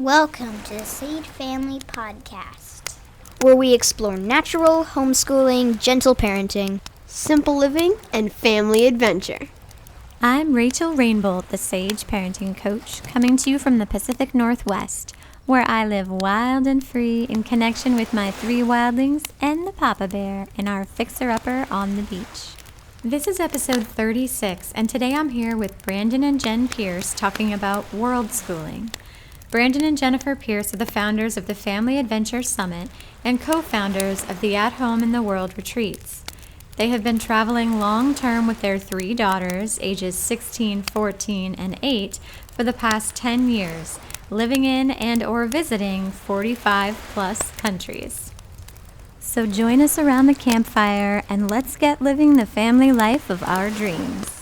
Welcome to the Sage Family Podcast, where we explore natural, homeschooling, gentle parenting, simple living, and family adventure. I'm Rachel Rainbolt, the Sage Parenting Coach, coming to you from the Pacific Northwest, where I live wild and free in connection with my 3 wildlings and the Papa Bear in our fixer-upper on the beach. This is episode 36, and today I'm here with Brandon and Jen Pearce talking about Worldschooling. Brandon and Jennifer Pearce are the founders of the Family Adventure Summit and co-founders of the At Home in the World retreats. They have been traveling long-term with their 3 daughters, ages 16, 14, and 8, for the past 10 years, living in and or visiting 45-plus countries. So join us around the campfire and let's get living the family life of our dreams.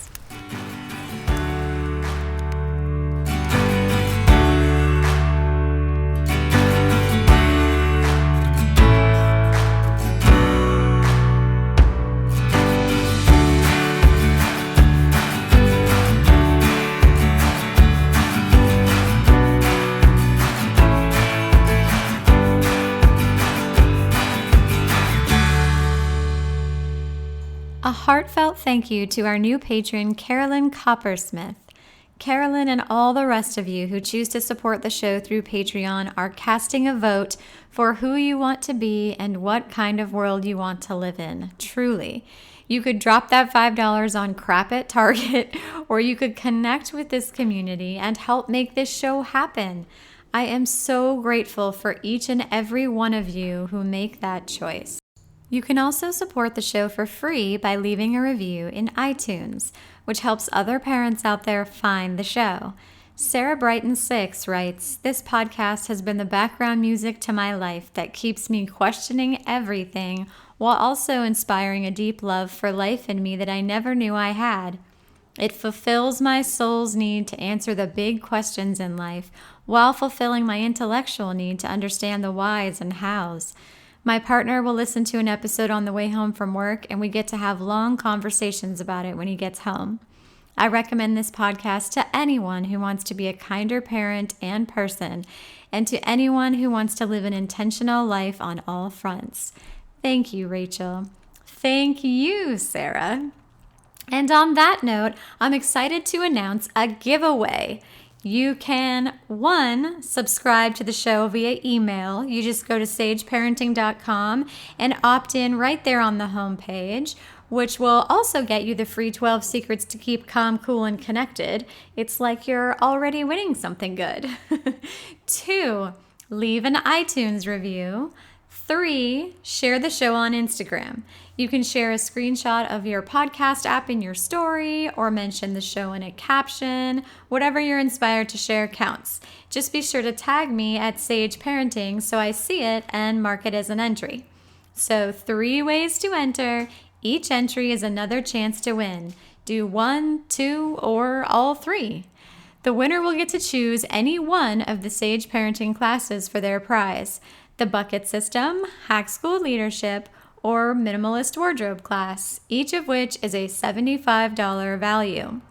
A heartfelt thank you to our new patron, Carolyn Coppersmith. Carolyn and all the rest of you who choose to support the show through Patreon are casting a vote for who you want to be and what kind of world you want to live in. Truly. You could drop that $5 on crap at Target, or you could connect with this community and help make this show happen. I am so grateful for each and every one of you who make that choice. You can also support the show for free by leaving a review in iTunes, which helps other parents out there find the show. Sarah Brighton6 writes, "This podcast has been the background music to my life that keeps me questioning everything while also inspiring a deep love for life in me that I never knew I had. It fulfills my soul's need to answer the big questions in life while fulfilling my intellectual need to understand the whys and hows. My partner will listen to an episode on the way home from work, and we get to have long conversations about it when he gets home. I recommend this podcast to anyone who wants to be a kinder parent and person, and to anyone who wants to live an intentional life on all fronts." Thank you, Rachel. Thank you, Sarah. And on that note, I'm excited to announce a giveaway. You can, 1, subscribe to the show via email. You just go to sageparenting.com and opt in right there on the homepage, which will also get you the free 12 secrets to keep calm, cool, and connected. It's like you're already winning something good. 2, leave an iTunes review. 3, share the show on Instagram. You can share a screenshot of your podcast app in your story or mention the show in a caption. Whatever you're inspired to share counts. Just be sure to tag me at Sage Parenting so I see it and mark it as an entry. So 3 ways to enter. Each entry is another chance to win. Do 1, 2, or all 3. The winner will get to choose any one of the Sage Parenting classes for their prize. The Bucket System, Hack School Leadership, or Minimalist Wardrobe class, each of which is a $75 value.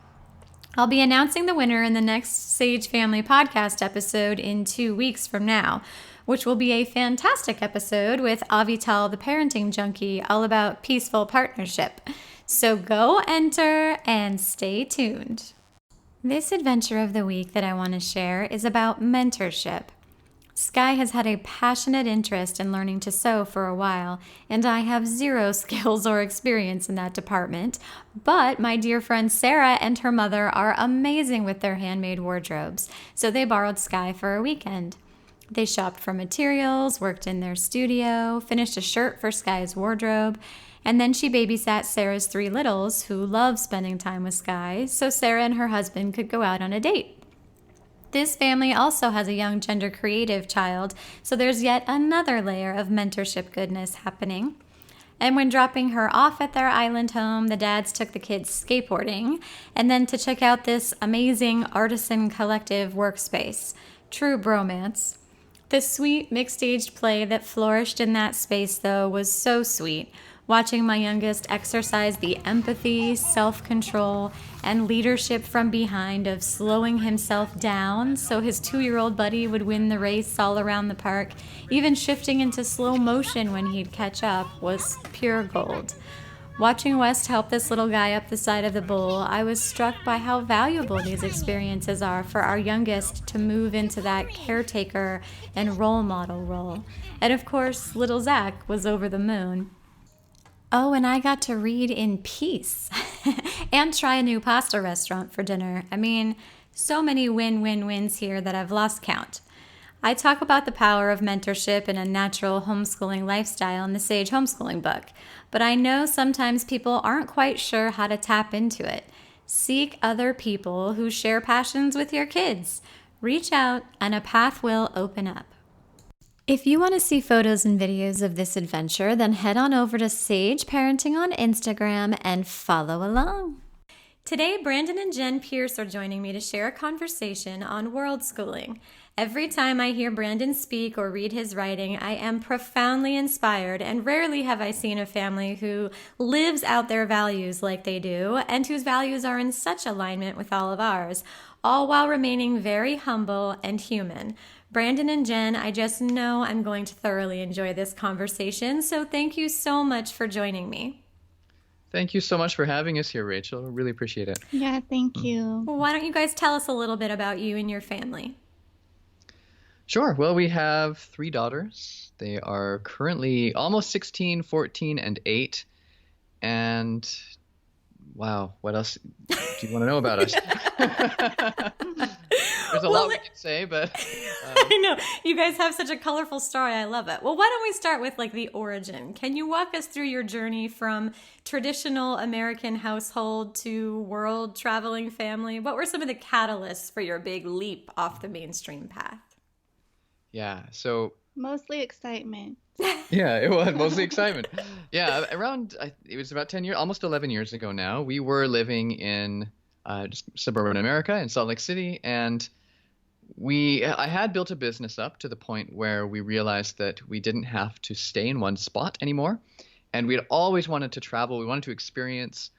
I'll be announcing the winner in the next Sage Family Podcast episode in 2 weeks from now, which will be a fantastic episode with Avital, the parenting junkie, all about peaceful partnership. So go enter and stay tuned. This adventure of the week that I want to share is about mentorship. Sky has had a passionate interest in learning to sew for a while, and I have 0 skills or experience in that department. But my dear friend Sarah and her mother are amazing with their handmade wardrobes, so they borrowed Sky for a weekend. They shopped for materials, worked in their studio, finished a shirt for Sky's wardrobe, and then she babysat Sarah's 3 littles, who love spending time with Sky, so Sarah and her husband could go out on a date. This family also has a young gender creative child, so there's yet another layer of mentorship goodness happening. And when dropping her off at their island home, the dads took the kids skateboarding, and then to check out this amazing artisan collective workspace. True bromance. The sweet mixed-age play that flourished in that space, though, was so sweet. Watching my youngest exercise the empathy, self-control, and leadership from behind of slowing himself down so his 2-year-old buddy would win the race all around the park, even shifting into slow motion when he'd catch up, was pure gold. Watching West help this little guy up the side of the bowl, I was struck by how valuable these experiences are for our youngest to move into that caretaker and role model role. And of course, little Zach was over the moon. Oh, and I got to read in peace and try a new pasta restaurant for dinner. I mean, so many win-win-wins here that I've lost count. I talk about the power of mentorship and a natural homeschooling lifestyle in the Sage Homeschooling book, but I know sometimes people aren't quite sure how to tap into it. Seek other people who share passions with your kids. Reach out and a path will open up. If you want to see photos and videos of this adventure, then head on over to Sage Parenting on Instagram and follow along. Today, Brandon and Jen Pearce are joining me to share a conversation on Worldschooling. Every time I hear Brandon speak or read his writing, I am profoundly inspired, and rarely have I seen a family who lives out their values like they do, and whose values are in such alignment with all of ours, all while remaining very humble and human. Brandon and Jen, I just know I'm going to thoroughly enjoy this conversation, so thank you so much for joining me. Thank you so much for having us here, Rachel. Really appreciate it. Yeah, thank you. Well, why don't you guys tell us a little bit about you and your family? Sure. Well, we have 3 daughters. They are currently almost 16, 14, and 8. And wow, what else do you want to know about us? There's a lot we could say, but I know. You guys have such a colorful story. I love it. Well, why don't we start with like the origin? Can you walk us through your journey from traditional American household to world traveling family? What were some of the catalysts for your big leap off the mainstream path? yeah, so Mostly excitement. yeah, it was mostly excitement. Yeah, it was about 10 years, almost 11 years ago now, we were living in just suburban America in Salt Lake City, and I had built a business up to the point where we realized that we didn't have to stay in one spot anymore. And we had always wanted to travel. We wanted to experience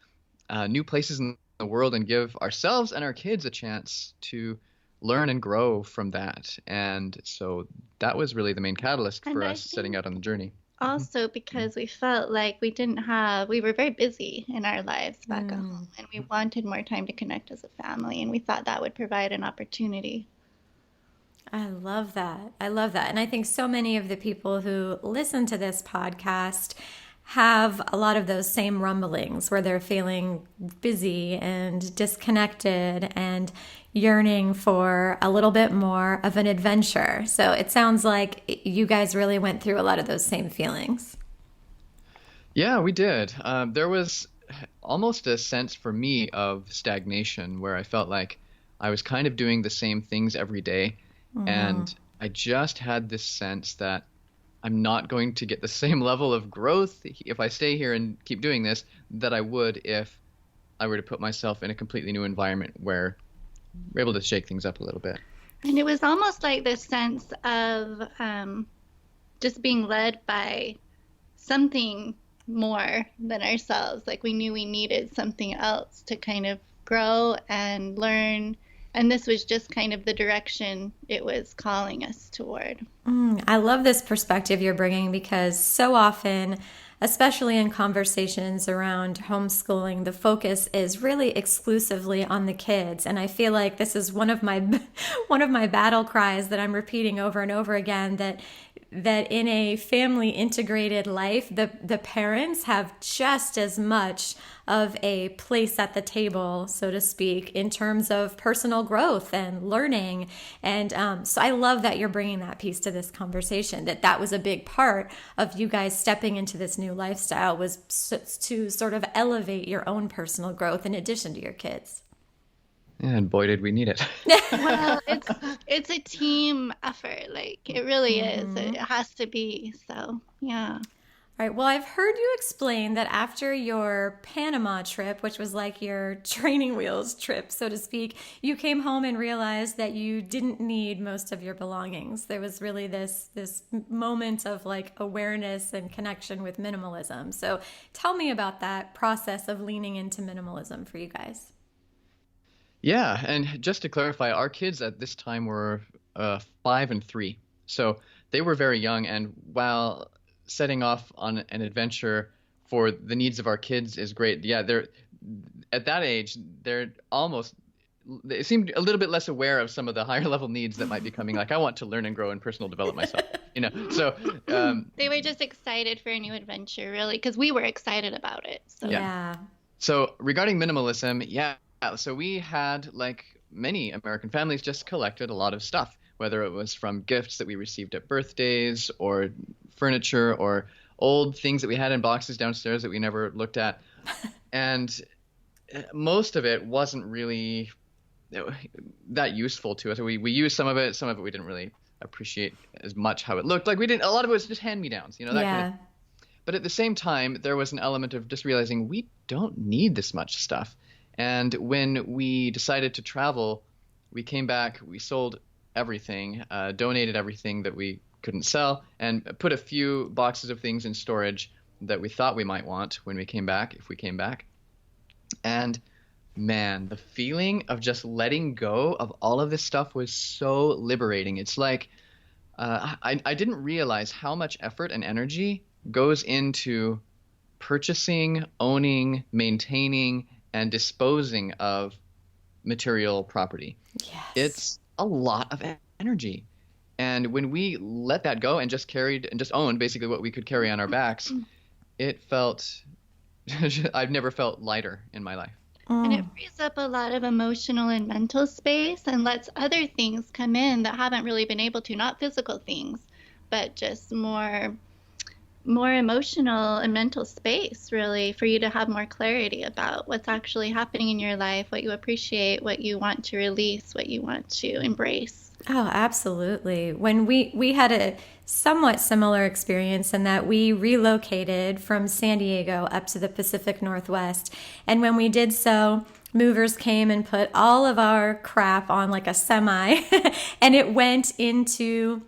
new places in the world and give ourselves and our kids a chance to learn and grow from that. And so that was really the main catalyst for us setting out on the journey. Also because we felt like we were very busy in our lives back at home, and we wanted more time to connect as a family, and we thought that would provide an opportunity. I love that. I love that. And I think so many of the people who listen to this podcast have a lot of those same rumblings where they're feeling busy and disconnected and yearning for a little bit more of an adventure. So it sounds like you guys really went through a lot of those same feelings. Yeah, we did. There was almost a sense for me of stagnation where I felt like I was kind of doing the same things every day. And I just had this sense that I'm not going to get the same level of growth if I stay here and keep doing this that I would if I were to put myself in a completely new environment where we're able to shake things up a little bit. And it was almost like this sense of just being led by something more than ourselves. Like we knew we needed something else to kind of grow and learn. And this was just kind of the direction it was calling us toward. I love this perspective you're bringing because so often, especially in conversations around homeschooling, the focus is really exclusively on the kids. And I feel like this is one of my battle cries that I'm repeating over and over again, that in a family integrated life, the parents have just as much of a place at the table, so to speak, in terms of personal growth and learning. And so I love that you're bringing that piece to this conversation, that was a big part of you guys stepping into this new lifestyle, was to sort of elevate your own personal growth in addition to your kids. Yeah, and boy, did we need it. Well, it's a team effort. Like it really is. It has to be. So, yeah. All right. Well, I've heard you explain that after your Panama trip, which was like your training wheels trip, so to speak, you came home and realized that you didn't need most of your belongings. There was really this moment of like awareness and connection with minimalism. So tell me about that process of leaning into minimalism for you guys. Yeah, and just to clarify, our kids at this time were 5 and 3, so they were very young. And while setting off on an adventure for the needs of our kids is great, yeah, they're at that age, they seemed a little bit less aware of some of the higher level needs that might be coming. Like, I want to learn and grow and personal develop myself, So they were just excited for a new adventure, really, because we were excited about it. So. Yeah. So regarding minimalism, yeah. So we had, like many American families, just collected a lot of stuff, whether it was from gifts that we received at birthdays or furniture or old things that we had in boxes downstairs that we never looked at. And most of it wasn't really that useful to us. We used some of it we didn't really appreciate as much how it looked. Like, a lot of it was just hand-me-downs, that kind of. But at the same time, there was an element of just realizing we don't need this much stuff. And when we decided to travel, we came back, we sold everything, donated everything that we couldn't sell, and put a few boxes of things in storage that we thought we might want when we came back, if we came back. And man, the feeling of just letting go of all of this stuff was so liberating. It's like I didn't realize how much effort and energy goes into purchasing, owning, maintaining, and disposing of material property. Yes. It's a lot of energy. And when we let that go and just carried and just owned basically what we could carry on our backs, it felt, I've never felt lighter in my life. And it frees up a lot of emotional and mental space and lets other things come in that haven't really been able to, not physical things, but just more emotional and mental space, really, for you to have more clarity about what's actually happening in your life, what you appreciate, what you want to release, what you want to embrace. Oh, absolutely. When we had a somewhat similar experience in that we relocated from San Diego up to the Pacific Northwest. And when we did so, movers came and put all of our crap on like a semi and it went into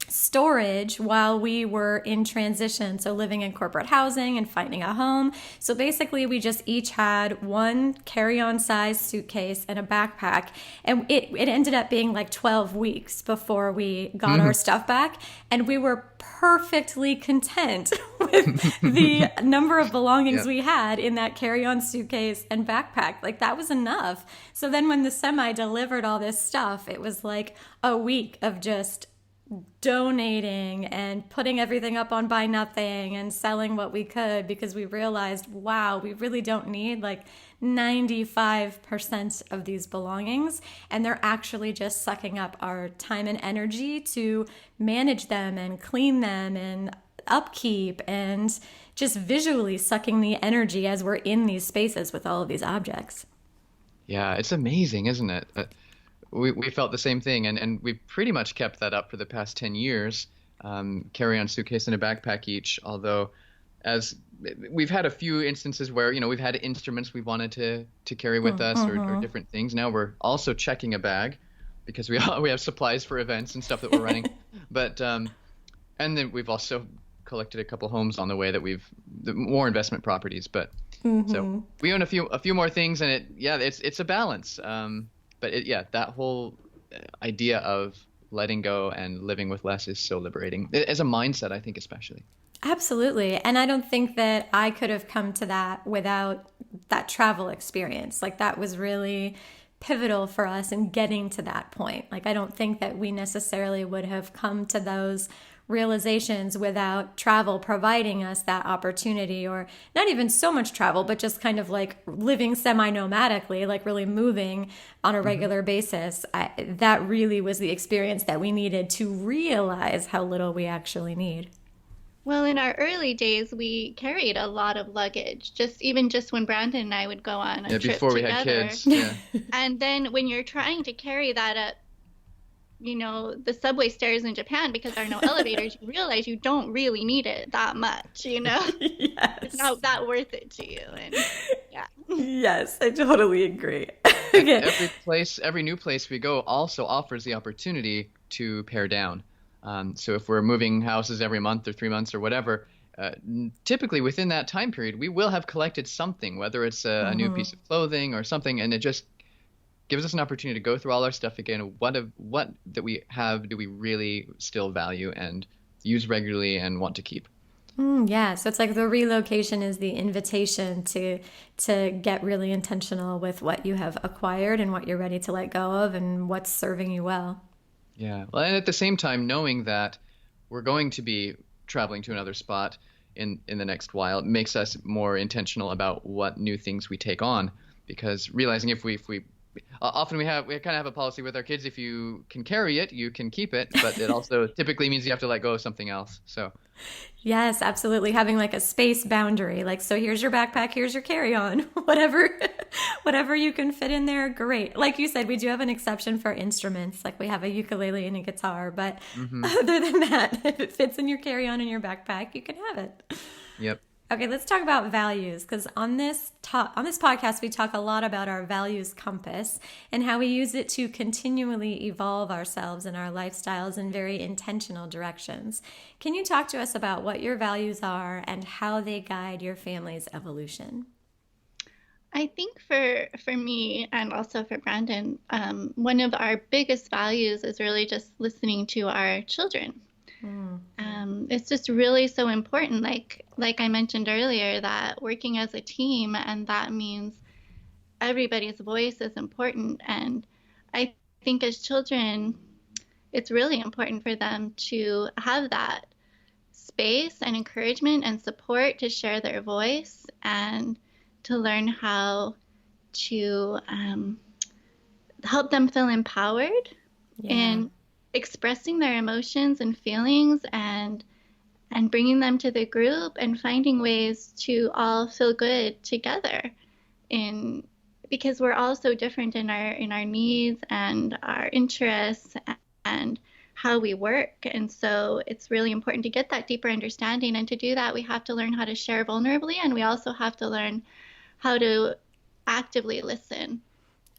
storage while we were in transition, so living in corporate housing and finding a home. So basically we just each had one carry-on size suitcase and a backpack, and it ended up being like 12 weeks before we got our stuff back, and we were perfectly content with the number of belongings we had in that carry-on suitcase and backpack. Like, that was enough. So then when the semi delivered all this stuff, it was like a week of just donating and putting everything up on Buy Nothing and selling what we could, because we realized, wow, we really don't need like 95% of these belongings, and they're actually just sucking up our time and energy to manage them and clean them and upkeep, and just visually sucking the energy as we're in these spaces with all of these objects. Yeah, it's amazing, isn't it? We felt the same thing, and we pretty much kept that up for the past 10 years, carry-on suitcase and a backpack each, although as we've had a few instances where, we've had instruments we wanted to carry with us or different things. Now we're also checking a bag because we have supplies for events and stuff that we're running. But and then we've also collected a couple homes on the way that more investment properties. But so we own a few more things, and it's a balance. But that whole idea of letting go and living with less is so liberating as a mindset, I think, especially. Absolutely. And I don't think that I could have come to that without that travel experience. Like, that was really pivotal for us in getting to that point. Like, I don't think that we necessarily would have come to those realizations without travel providing us that opportunity, or not even so much travel, but just kind of like living semi-nomadically, like really moving on a regular basis. That really was the experience that we needed to realize how little we actually need. Well, in our early days, we carried a lot of luggage, just when Brandon and I would go on a trip before we together. had kids. Yeah. And then when you're trying to carry that up the subway stairs in Japan, because there are no elevators, you realize you don't really need it that much, Yes. It's not that worth it to you. And yeah. Yes, I totally agree. Okay. Every new place we go also offers the opportunity to pare down. So if we're moving houses every month or 3 months or whatever, typically within that time period, we will have collected something, whether it's a new piece of clothing or something, and it just gives us an opportunity to go through all our stuff again. What that we have do we really still value and use regularly and want to keep? Yeah, so it's like the relocation is the invitation to get really intentional with what you have acquired and what you're ready to let go of and what's serving you well. Yeah, well, and at the same time, knowing that we're going to be traveling to another spot in the next while, it makes us more intentional about what new things we take on, because realizing if we often we kind of have a policy with our kids: if you can carry it, you can keep it, but it also typically means you have to let go of something else. So yes, absolutely, having like a space boundary, like, so here's your backpack, here's your carry-on, whatever you can fit in there, great. Like you said, we do have an exception for instruments, like we have a ukulele and a guitar, but other than that, if it fits in your carry-on and your backpack, you can have it. Yep. Okay, let's talk about values, because on this podcast, we talk a lot about our values compass and how we use it to continually evolve ourselves and our lifestyles in very intentional directions. Can you talk to us about what your values are and how they guide your family's evolution? I think for me and also for Brandon, one of our biggest values is really just listening to our children. It's just really so important, like I mentioned earlier, that working as a team, and that means everybody's voice is important. And I think as children, it's really important for them to have that space and encouragement and support to share their voice and to learn how to help them feel empowered in expressing their emotions and feelings and bringing them to the group and finding ways to all feel good together, because we're all so different in our needs and our interests and how we work. And so it's really important to get that deeper understanding, and to do that we have to learn how to share vulnerably, and we also have to learn how to actively listen.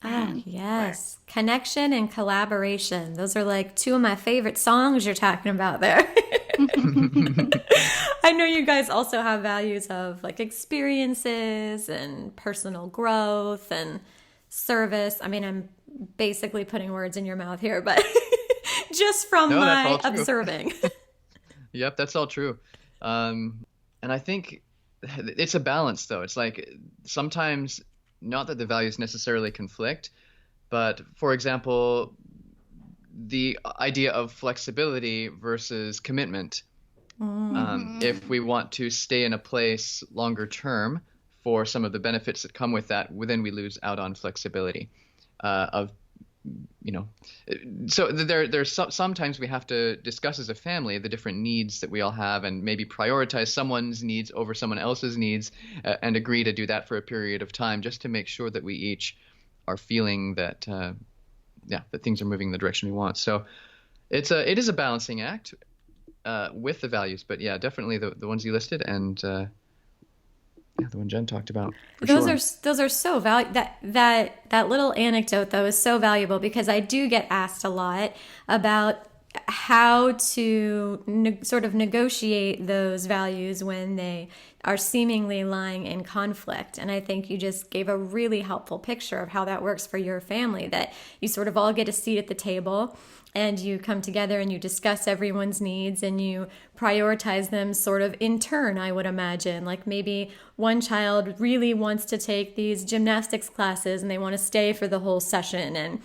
Oh, yes. Connection and collaboration. Those are like two of my favorite songs you're talking about there. I know you guys also have values of like experiences and personal growth and service. I mean, I'm basically putting words in your mouth here, but just from my observing. Yep, that's all true. And I think it's a balance, though. It's like sometimes, not that the values necessarily conflict, but for example, the idea of flexibility versus commitment. If we want to stay in a place longer term for some of the benefits that come with that, then we lose out on flexibility. So there's sometimes we have to discuss as a family the different needs that we all have, and maybe prioritize someone's needs over someone else's needs, and agree to do that for a period of time, just to make sure that we each are feeling that that things are moving in the direction we want. So it is a balancing act with the values, but yeah, definitely the ones you listed and the one Jen talked about. Those are so valuable. That little anecdote though is so valuable, because I do get asked a lot about how to sort of negotiate those values when they are seemingly lying in conflict. And I think you just gave a really helpful picture of how that works for your family, that you sort of all get a seat at the table and you come together and you discuss everyone's needs and you prioritize them sort of in turn, I would imagine. Like maybe one child really wants to take these gymnastics classes and they want to stay for the whole session.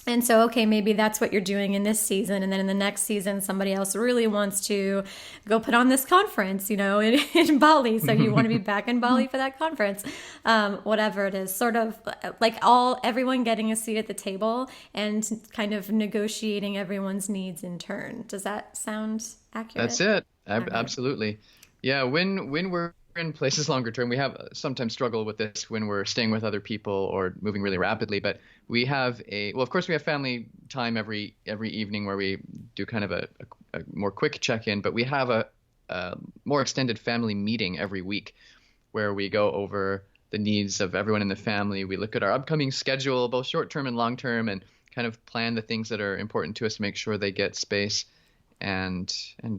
And so, okay, maybe that's what you're doing in this season. And then in the next season, somebody else really wants to go put on this conference, in Bali. So you want to be back in Bali for that conference, whatever it is, sort of like everyone getting a seat at the table and kind of negotiating everyone's needs in turn. Does that sound accurate? That's it. Absolutely. Yeah. When we're in places longer term, we have sometimes struggle with this when we're staying with other people or moving really rapidly. But we have of course, we have family time every evening where we do kind of a more quick check-in. But we have a more extended family meeting every week where we go over the needs of everyone in the family. We look at our upcoming schedule, both short-term and long-term, and kind of plan the things that are important to us to make sure they get space. And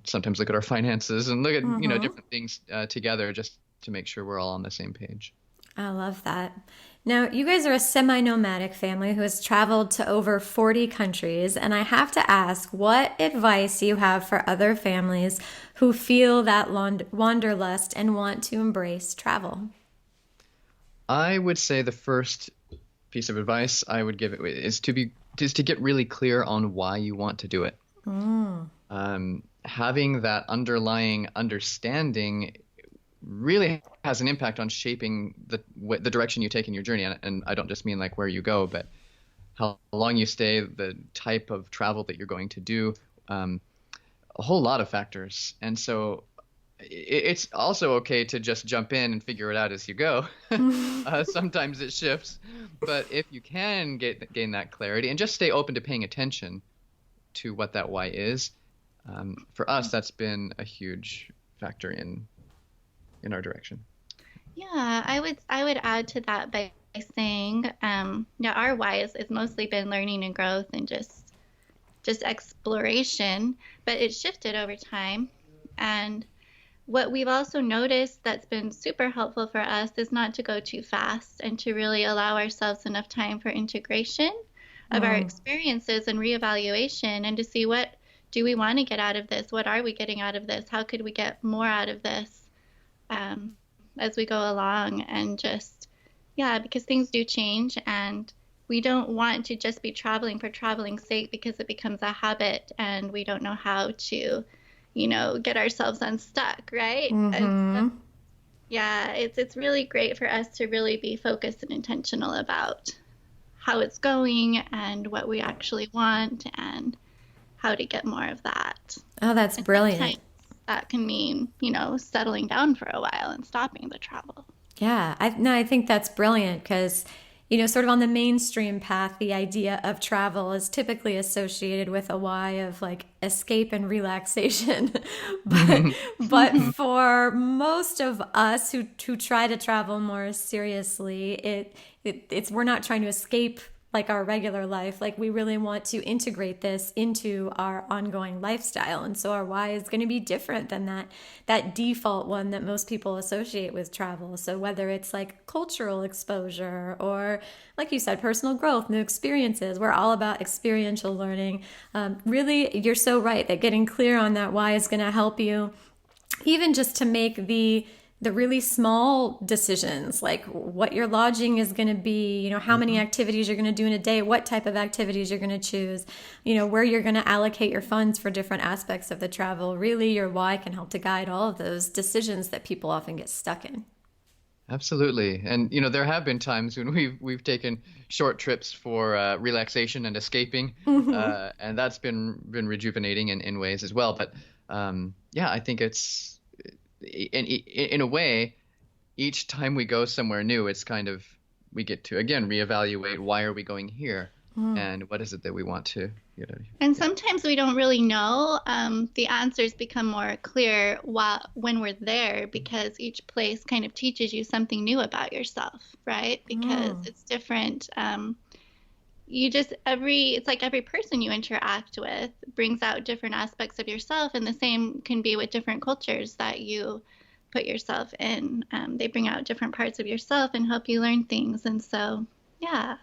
sometimes look at our finances and look at different things together just to make sure we're all on the same page. I love that. Now, you guys are a semi-nomadic family who has traveled to over 40 countries, and I have to ask, what advice do you have for other families who feel that wanderlust and want to embrace travel? I would say the first piece of advice I would give it is to get really clear on why you want to do it. Having that underlying understanding really has an impact on shaping the direction you take in your journey. And I don't just mean like where you go, but how long you stay, the type of travel that you're going to do, a whole lot of factors. And so it's also okay to just jump in and figure it out as you go. Sometimes it shifts, but if you can gain that clarity and just stay open to paying attention to what that why is, for us, that's been a huge factor in our direction. Yeah, I would add to that by saying, our why is mostly been learning and growth and just exploration, but it's shifted over time. And what we've also noticed that's been super helpful for us is not to go too fast and to really allow ourselves enough time for integration of our experiences and reevaluation, and to see, what do we want to get out of this? What are we getting out of this? How could we get more out of this as we go along? And because things do change, and we don't want to just be traveling for traveling's sake, because it becomes a habit and we don't know how to, get ourselves unstuck, right? And so, it's really great for us to really be focused and intentional about how it's going and what we actually want and how to get more of that. Oh, that's brilliant. That can mean, settling down for a while and stopping the travel. Yeah, I think that's brilliant because, sort of on the mainstream path, the idea of travel is typically associated with a why of like escape and relaxation. but for most of us who try to travel more seriously, it's we're not trying to escape like our regular life. Like, we really want to integrate this into our ongoing lifestyle. And so our why is going to be different than that default one that most people associate with travel. So whether it's like cultural exposure or, like you said, personal growth, new experiences, we're all about experiential learning. Really, you're so right that getting clear on that why is going to help you even just to make the really small decisions, like what your lodging is going to be, how many activities you're going to do in a day, what type of activities you're going to choose, where you're going to allocate your funds for different aspects of the travel. Really, your why can help to guide all of those decisions that people often get stuck in. Absolutely. And, there have been times when we've taken short trips for relaxation and escaping, and that's been rejuvenating in ways as well. But I think it's, in a way, each time we go somewhere new, it's kind of, we get to, again, reevaluate, why are we going here? And what is it that we want to get out of here? And sometimes we don't really know. The answers become more clear when we're there, because each place kind of teaches you something new about yourself, right? Because it's different. It's like every person you interact with brings out different aspects of yourself, and the same can be with different cultures that you put yourself in. They bring out different parts of yourself and help you learn things. And so,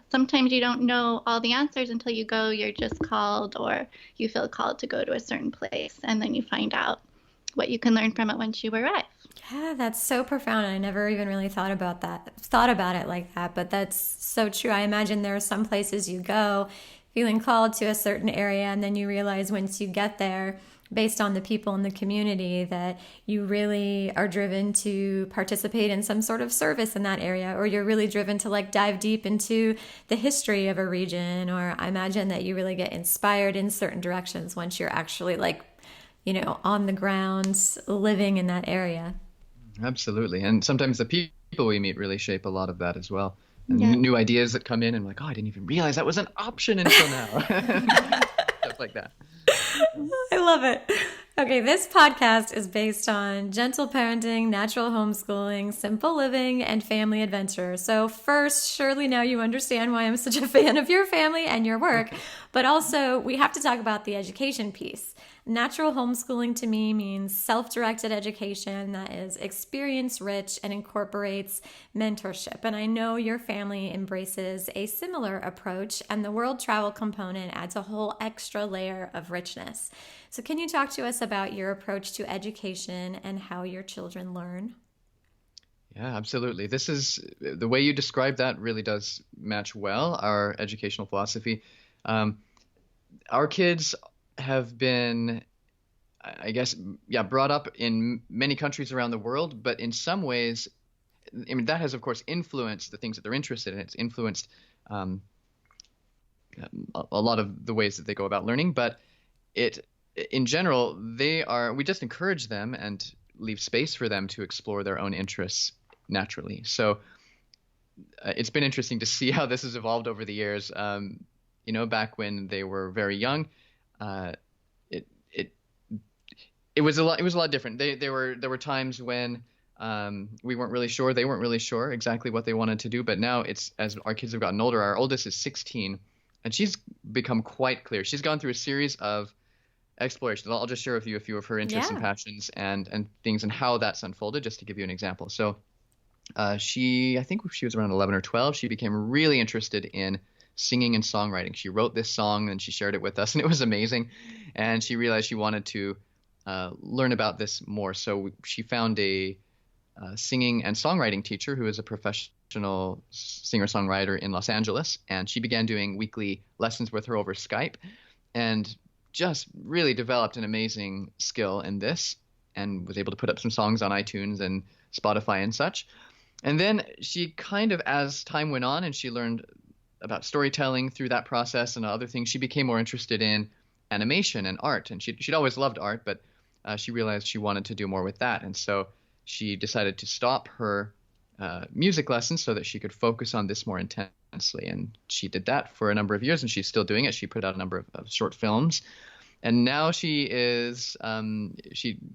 sometimes you don't know all the answers until you go. You're just called, or you feel called to go to a certain place, and then you find out what you can learn from it once you arrive. Yeah, that's so profound. I never even really thought about it like that, but that's so true. I imagine there are some places you go feeling called to a certain area, and then you realize once you get there, based on the people in the community, that you really are driven to participate in some sort of service in that area, or you're really driven to like dive deep into the history of a region, or I imagine that you really get inspired in certain directions once you're actually like, on the ground living in that area. Absolutely. And sometimes the people we meet really shape a lot of that as well. And Yeah. new ideas that come in and like, oh, I didn't even realize that was an option until now. Stuff like that. I love it. Okay, this podcast is based on gentle parenting, natural homeschooling, simple living, and family adventure. So first, surely now you understand why I'm such a fan of your family and your work, but also we have to talk about the education piece. Natural homeschooling to me means self-directed education that is experience-rich and incorporates mentorship. And I know your family embraces a similar approach, and the world travel component adds a whole extra layer of richness. So can you talk to us about your approach to education and how your children learn? Yeah, absolutely. This is the way you describe that really does match well our educational philosophy. Um, our kids have been, I guess, yeah, brought up in many countries around the world, but in some ways, I mean, that has, of course, influenced the things that they're interested in. It's influenced um, a lot of the ways that they go about learning, but in general, we just encourage them and leave space for them to explore their own interests naturally. So it's been interesting to see how this has evolved over the years. Back when they were very young, it it it was a lot different. There were times when we weren't really sure. They weren't really sure exactly what they wanted to do. But now as our kids have gotten older, our oldest is 16, and she's become quite clear. She's gone through a series of explorations. I'll just share with you a few of her interests and passions and things and how that's unfolded, just to give you an example. So I think she was around 11 or 12, she became really interested in singing and songwriting. She wrote this song and she shared it with us, and it was amazing. And she realized she wanted to learn about this more. So she found a singing and songwriting teacher who is a professional singer-songwriter in Los Angeles, and she began doing weekly lessons with her over Skype, and just really developed an amazing skill in this, and was able to put up some songs on iTunes and Spotify and such. And then she kind of, as time went on and she learned about storytelling through that process and other things, she became more interested in animation and art. And she'd always loved art, but she realized she wanted to do more with that. And so she decided to stop her music lessons so that she could focus on this more intensely. And she did that for a number of years, and she's still doing it. She put out a number of short films. And now she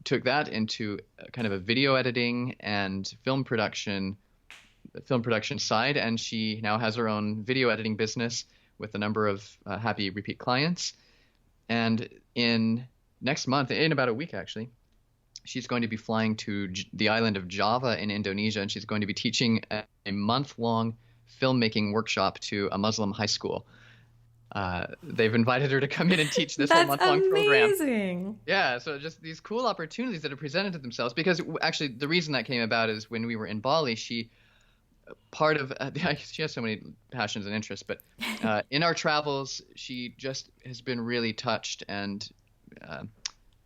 took that into kind of a video editing and film production side, and she now has her own video editing business with a number of happy repeat clients. And in next month, in about a week actually, she's going to be flying to the island of Java in Indonesia, and she's going to be teaching a month-long filmmaking workshop to a Muslim high school. They've invited her to come in and teach this whole month-long program. That's amazing. Yeah, so just these cool opportunities that have presented themselves. Because actually, the reason that came about is when we were in Bali, she has so many passions and interests, but in our travels, she just has been really touched and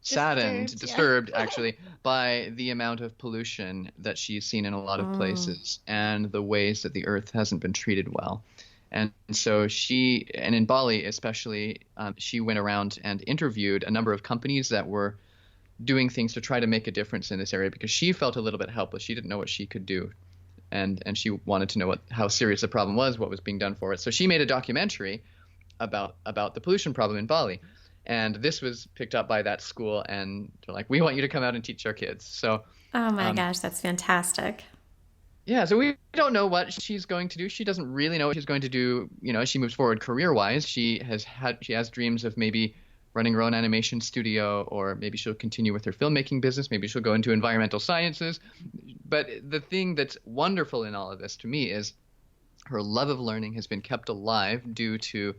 disturbed actually, by the amount of pollution that she's seen in a lot of places and the ways that the earth hasn't been treated well. And so and in Bali especially, she went around and interviewed a number of companies that were doing things to try to make a difference in this area, because she felt a little bit helpless. She didn't know what she could do. And she wanted to know how serious the problem was, what was being done for it. So she made a documentary about the pollution problem in Bali. And this was picked up by that school, and they're like, we want you to come out and teach our kids. So oh my gosh, that's fantastic. Yeah, so we don't know what she's going to do. She doesn't really know what she's going to do, as she moves forward career-wise. She has dreams of maybe running her own animation studio, or maybe she'll continue with her filmmaking business. Maybe she'll go into environmental sciences. But the thing that's wonderful in all of this to me is her love of learning has been kept alive due to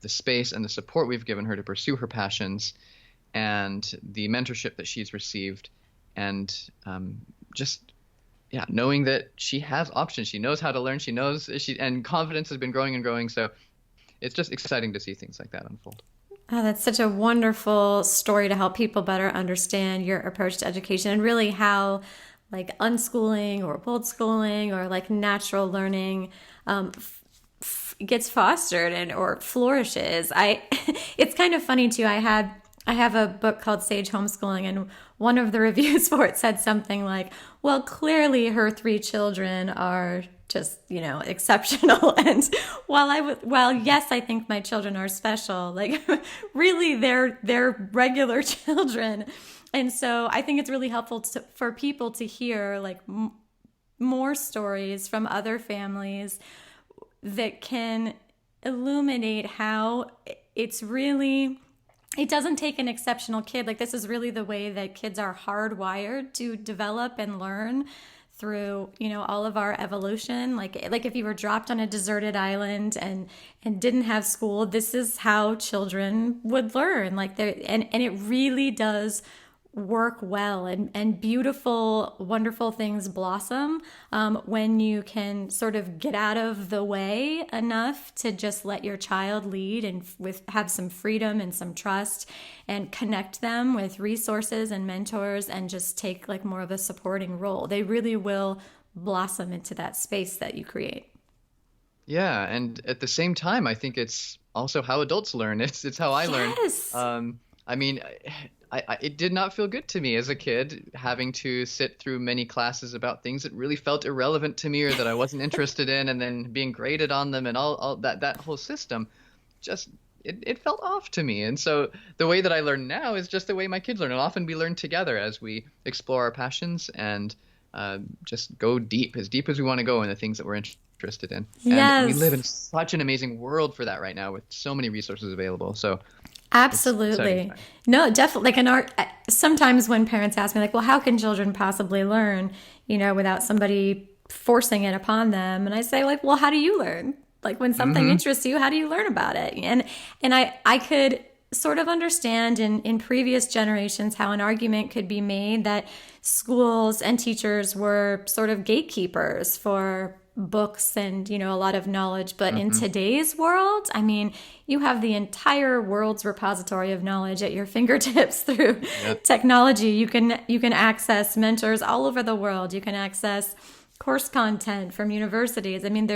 the space and the support we've given her to pursue her passions, and the mentorship that she's received, and knowing that she has options. She knows how to learn. And confidence has been growing and growing. So it's just exciting to see things like that unfold. Oh, that's such a wonderful story to help people better understand your approach to education, and really how like unschooling or world schooling or like natural learning gets fostered or flourishes. It's kind of funny too. I had I have a book called Sage Homeschooling, and one of the reviews for it said something like, well, clearly her 3 children are just, exceptional. And while yes, I think my children are special, like really they're regular children. And so I think it's really helpful for people to hear like more stories from other families that can illuminate how it doesn't take an exceptional kid. Like, this is really the way that kids are hardwired to develop and learn through, all of our evolution. Like if you were dropped on a deserted island and didn't have school, this is how children would learn. Like, and it really does work well, and beautiful, wonderful things blossom when you can sort of get out of the way enough to just let your child lead and have some freedom and some trust, and connect them with resources and mentors, and just take like more of a supporting role. They really will blossom into that space that you create. Yeah, and at the same time, I think it's also how adults learn. It's how I learn. Yes. I mean, it did not feel good to me as a kid having to sit through many classes about things that really felt irrelevant to me or that I wasn't interested in, and then being graded on them, and all that whole system just it felt off to me. And so the way that I learn now is just the way my kids learn. And often we learn together as we explore our passions and just go as deep as we want to go in the things that we're interested in. Yes. And we live in such an amazing world for that right now, with so many resources available. So absolutely. No, definitely. Like sometimes when parents ask me, like, well, how can children possibly learn, without somebody forcing it upon them? And I say, like, well, how do you learn? Like, when something interests you, how do you learn about it? And I could sort of understand in previous generations how an argument could be made that schools and teachers were sort of gatekeepers for books and, a lot of knowledge. But in today's world, I mean, you have the entire world's repository of knowledge at your fingertips through technology. You can access mentors all over the world. You can access course content from universities. I mean,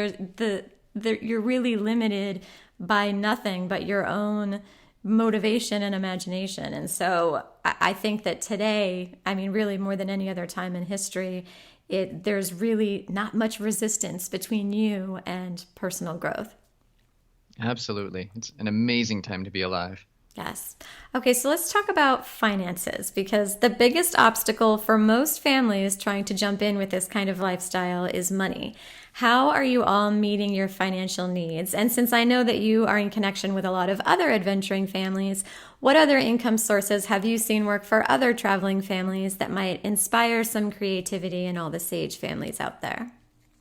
you're really limited by nothing but your own motivation and imagination. And so I think that today, I mean, really more than any other time in history, there's really not much resistance between you and personal growth. Absolutely. It's an amazing time to be alive. Yes. Okay, so let's talk about finances, because the biggest obstacle for most families trying to jump in with this kind of lifestyle is money. How are you all meeting your financial needs? And since I know that you are in connection with a lot of other adventuring families, what other income sources have you seen work for other traveling families that might inspire some creativity in all the Sage families out there?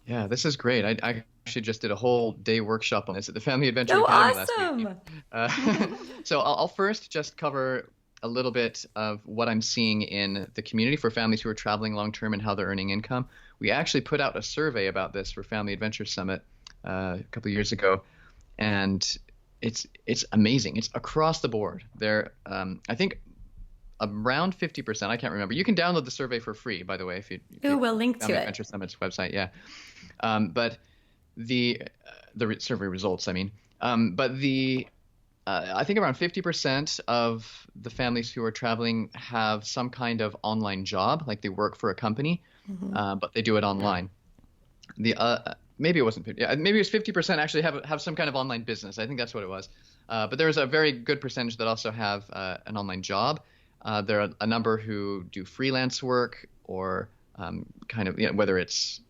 Yeah, this is great. I actually just did a whole day workshop on this at the Family Adventure Academy last week. So I'll first just cover a little bit of what I'm seeing in the community for families who are traveling long-term and how they're earning income. We actually put out a survey about this for Family Adventure Summit a couple of years ago, and it's amazing. It's across the board. I think around 50%. I can't remember. You can download the survey for free, by the way. If we'll link to it. Adventure Summit's website, yeah. But the survey results, I mean. I think around 50% of the families who are traveling have some kind of online job, like they work for a company, but they do it online. Maybe it wasn't 50. Yeah, maybe it was 50% actually have some kind of online business. I think that's what it was. But there's a very good percentage that also have an online job. There are a number who do freelance work or kind of, whether it's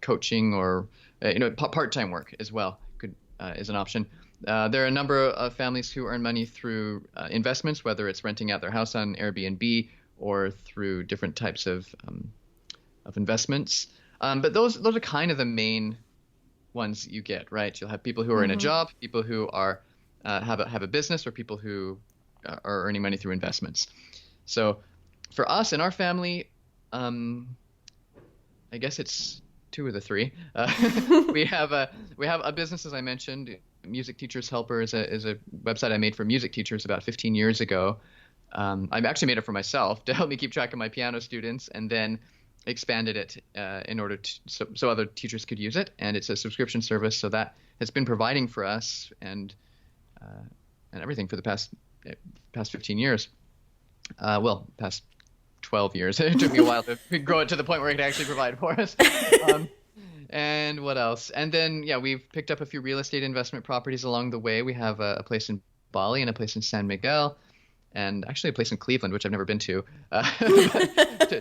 coaching or part-time work as well is an option. There are a number of families who earn money through investments, whether it's renting out their house on Airbnb or through different types of investments. But those are kind of the main ones you get, right? You'll have people who are in a job, people who are have a business, or people who are earning money through investments. So for us in our family, I guess it's two of the three. We have a business, as I mentioned. Music Teachers Helper is a website I made for music teachers about 15 years ago. I actually made it for myself to help me keep track of my piano students, and then expanded it in order so other teachers could use it. And it's a subscription service, so that has been providing for us and everything for the past past 15 years. Past 12 years. It took me a while to grow it to the point where it could actually provide for us. And what else? And then, we've picked up a few real estate investment properties along the way. We have a place in Bali and a place in San Miguel, and actually a place in Cleveland, which I've never been to.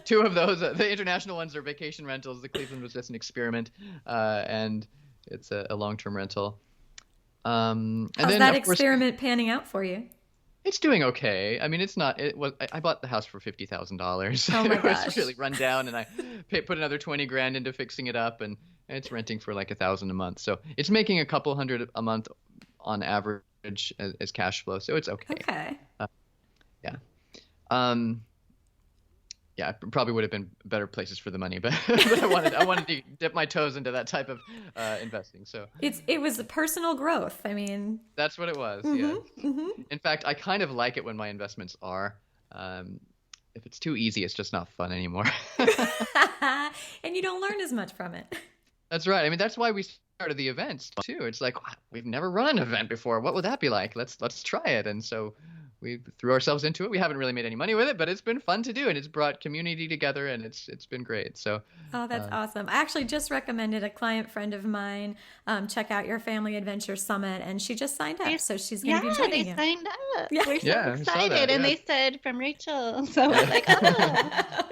Two of those, the international ones are vacation rentals. The Cleveland was just an experiment, and it's a long-term rental. How's that experiment panning out for you? It's doing okay. I mean, it's not. I bought the house for $50,000. Oh my It gosh. was really run down, and I put another $20,000 into fixing it up, and it's renting for like $1,000 a month. So it's making a couple hundred a month on average as cash flow. So it's okay. Okay. Yeah, it probably would have been better places for the money, but I wanted to dip my toes into that type of investing. So it was personal growth. I mean, that's what it was. Yeah. In fact, I kind of like it when my investments are. If it's too easy, it's just not fun anymore. and you don't learn as much from it. That's right. I mean, that's why we started the events too. It's like, wow, we've never run an event before. What would that be like? Let's try it. And so we threw ourselves into it. We haven't really made any money with it, but it's been fun to do, and it's brought community together, and it's been great. So, oh, that's awesome. I actually just recommended a client friend of mine check out your Family Adventure Summit, and she just signed up, so she's going to be joining you. Yeah, they signed up. Yeah. We're so Yeah, I saw excited, that, and yeah. they said from Rachel, so we're like, oh.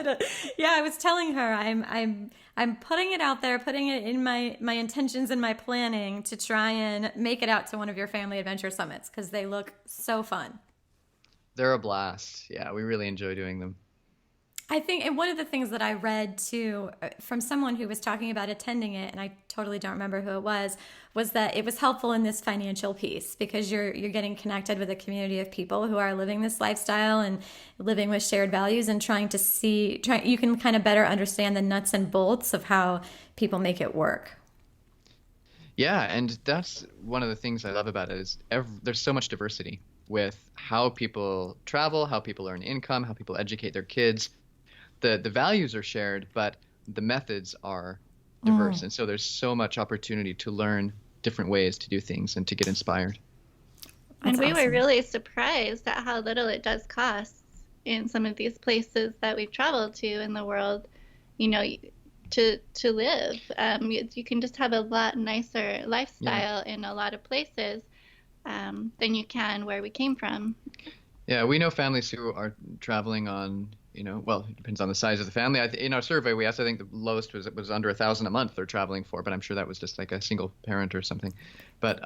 Good. Yeah, I was telling her I'm putting it out there, putting it in my intentions and my planning to try and make it out to one of your Family Adventure Summits because they look so fun. they're a blast. Yeah, we really enjoy doing them. I think, and one of the things that I read too from someone who was talking about attending it, and I totally don't remember who it was that it was helpful in this financial piece because you're getting connected with a community of people who are living this lifestyle and living with shared values and you can kind of better understand the nuts and bolts of how people make it work. Yeah, and that's one of the things I love about it is there's so much diversity with how people travel, how people earn income, how people educate their kids. The values are shared, but the methods are diverse. And so there's so much opportunity to learn different ways to do things and to get inspired. And we awesome. were really surprised at how little it does cost in some of these places that we've traveled to in the world, to live. You can just have a lot nicer lifestyle in a lot of places than you can where we came from. Yeah, we know families who are traveling on, well, it depends on the size of the family. In our survey, we asked, I think the lowest was under $1,000 a month they're traveling for, but I'm sure that was just like a single parent or something. But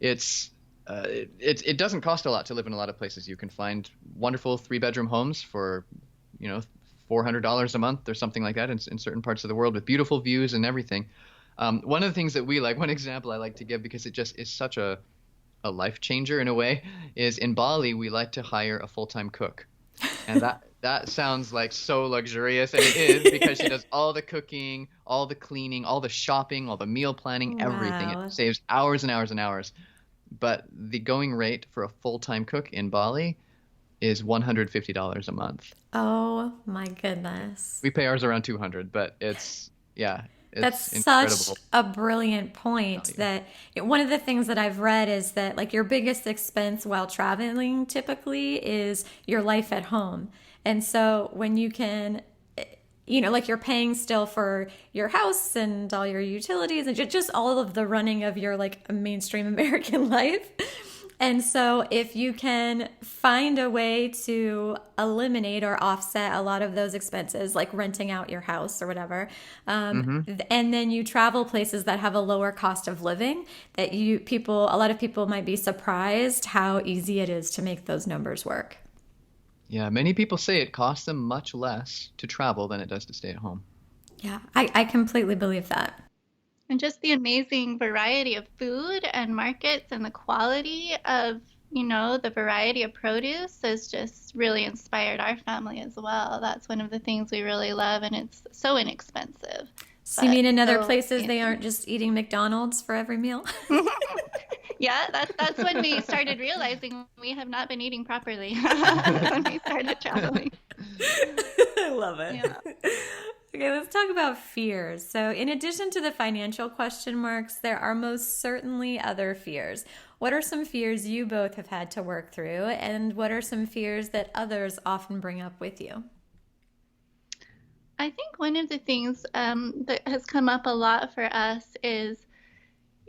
it doesn't cost a lot to live in a lot of places. You can find wonderful 3-bedroom homes for, $400 a month or something like that in certain parts of the world with beautiful views and everything. One of the things that we like, one example I like to give because it just is such a life changer in a way, is in Bali we like to hire a full-time cook. And that sounds like so luxurious, and it is because she does all the cooking, all the cleaning, all the shopping, all the meal planning, everything. Wow. It saves hours and hours and hours. But the going rate for a full-time cook in Bali is $150 a month. Oh my goodness. We pay ours around $200, but it's That's incredible. such a brilliant point that one of the things that I've read is that like your biggest expense while traveling typically is your life at home. And so when you can, like you're paying still for your house and all your utilities and just all of the running of your like mainstream American life. And so if you can find a way to eliminate or offset a lot of those expenses, like renting out your house or whatever, and then you travel places that have a lower cost of living, that a lot of people might be surprised how easy it is to make those numbers work. Yeah, many people say it costs them much less to travel than it does to stay at home. Yeah, I completely believe that. And just the amazing variety of food and markets and the quality of, the variety of produce has just really inspired our family as well. That's one of the things we really love, and it's so inexpensive. So you mean in other so places fancy. they aren't just eating McDonald's for every meal? Yeah, that's when we started realizing we have not been eating properly when we started traveling. I love it. Yeah. Okay, let's talk about fears. So, in addition to the financial question marks, there are most certainly other fears. What are some fears you both have had to work through, and what are some fears that others often bring up with you? I think one of the things that has come up a lot for us is,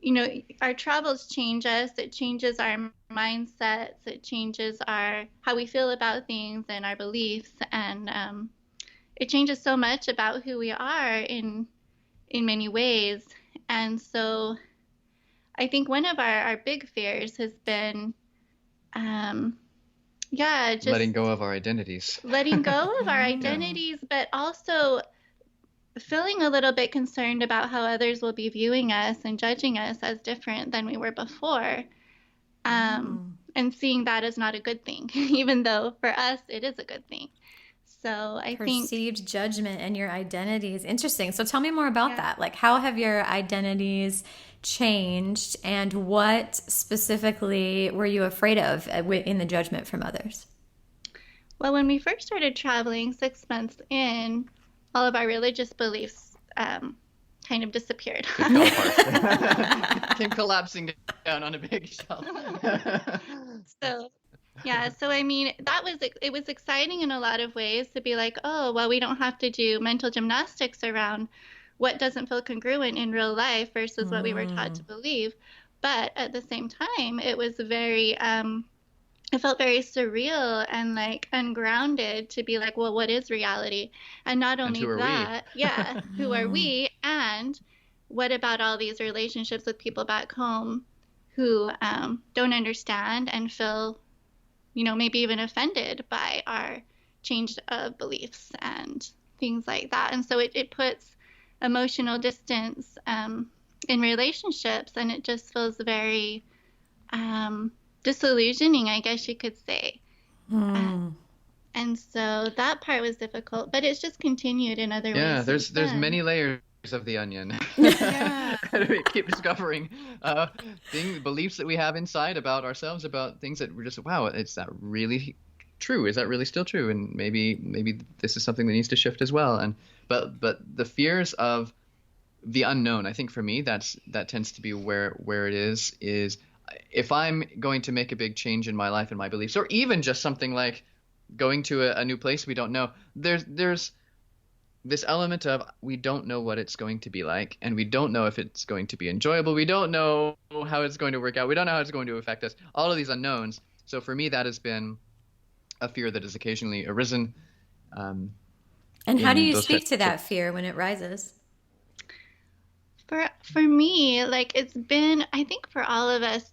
you know, our travels change us. It changes our mindsets. It changes how we feel about things and our beliefs, and it changes so much about who we are in many ways. And so I think one of our big fears has been, just letting go of our identities. letting go of our identities, but also feeling a little bit concerned about how others will be viewing us and judging us as different than we were before. And seeing that as not a good thing, even though for us it is a good thing. So I think Perceived judgment and your identities. Interesting. So tell me more about that. Like, how have your identities changed, and what specifically were you afraid of in the judgment from others? well, when we first started traveling 6 months in, all of our religious beliefs kind of disappeared. It fell apart. Came collapsing down on a big shelf. So I mean, it was exciting in a lot of ways to be like, oh, well, we don't have to do mental gymnastics around what doesn't feel congruent in real life versus what we were taught to believe. But at the same time, it was it felt very surreal and like ungrounded to be like, well, what is reality? And not only who are that, who are we? And what about all these relationships with people back home who don't understand and feel, maybe even offended by our change of beliefs and things like that. And so it puts emotional distance in relationships, and it just feels very disillusioning, I guess you could say. And so that part was difficult, but it's just continued in other ways. Yeah, there's many layers of the onion. We keep discovering beliefs that we have inside about ourselves, about things that we're just, wow, is that really true? Is that really still true? And maybe this is something that needs to shift as well. And but the fears of the unknown, I think for me, that tends to be where it is if I'm going to make a big change in my life and my beliefs, or even just something like going to a new place we don't know, there's this element of we don't know what it's going to be like, and we don't know if it's going to be enjoyable. We don't know how it's going to work out. We don't know how it's going to affect us. All of these unknowns. So for me, that has been a fear that has occasionally arisen. And how do you speak to that fear when it rises? For me, like it's been, I think for all of us,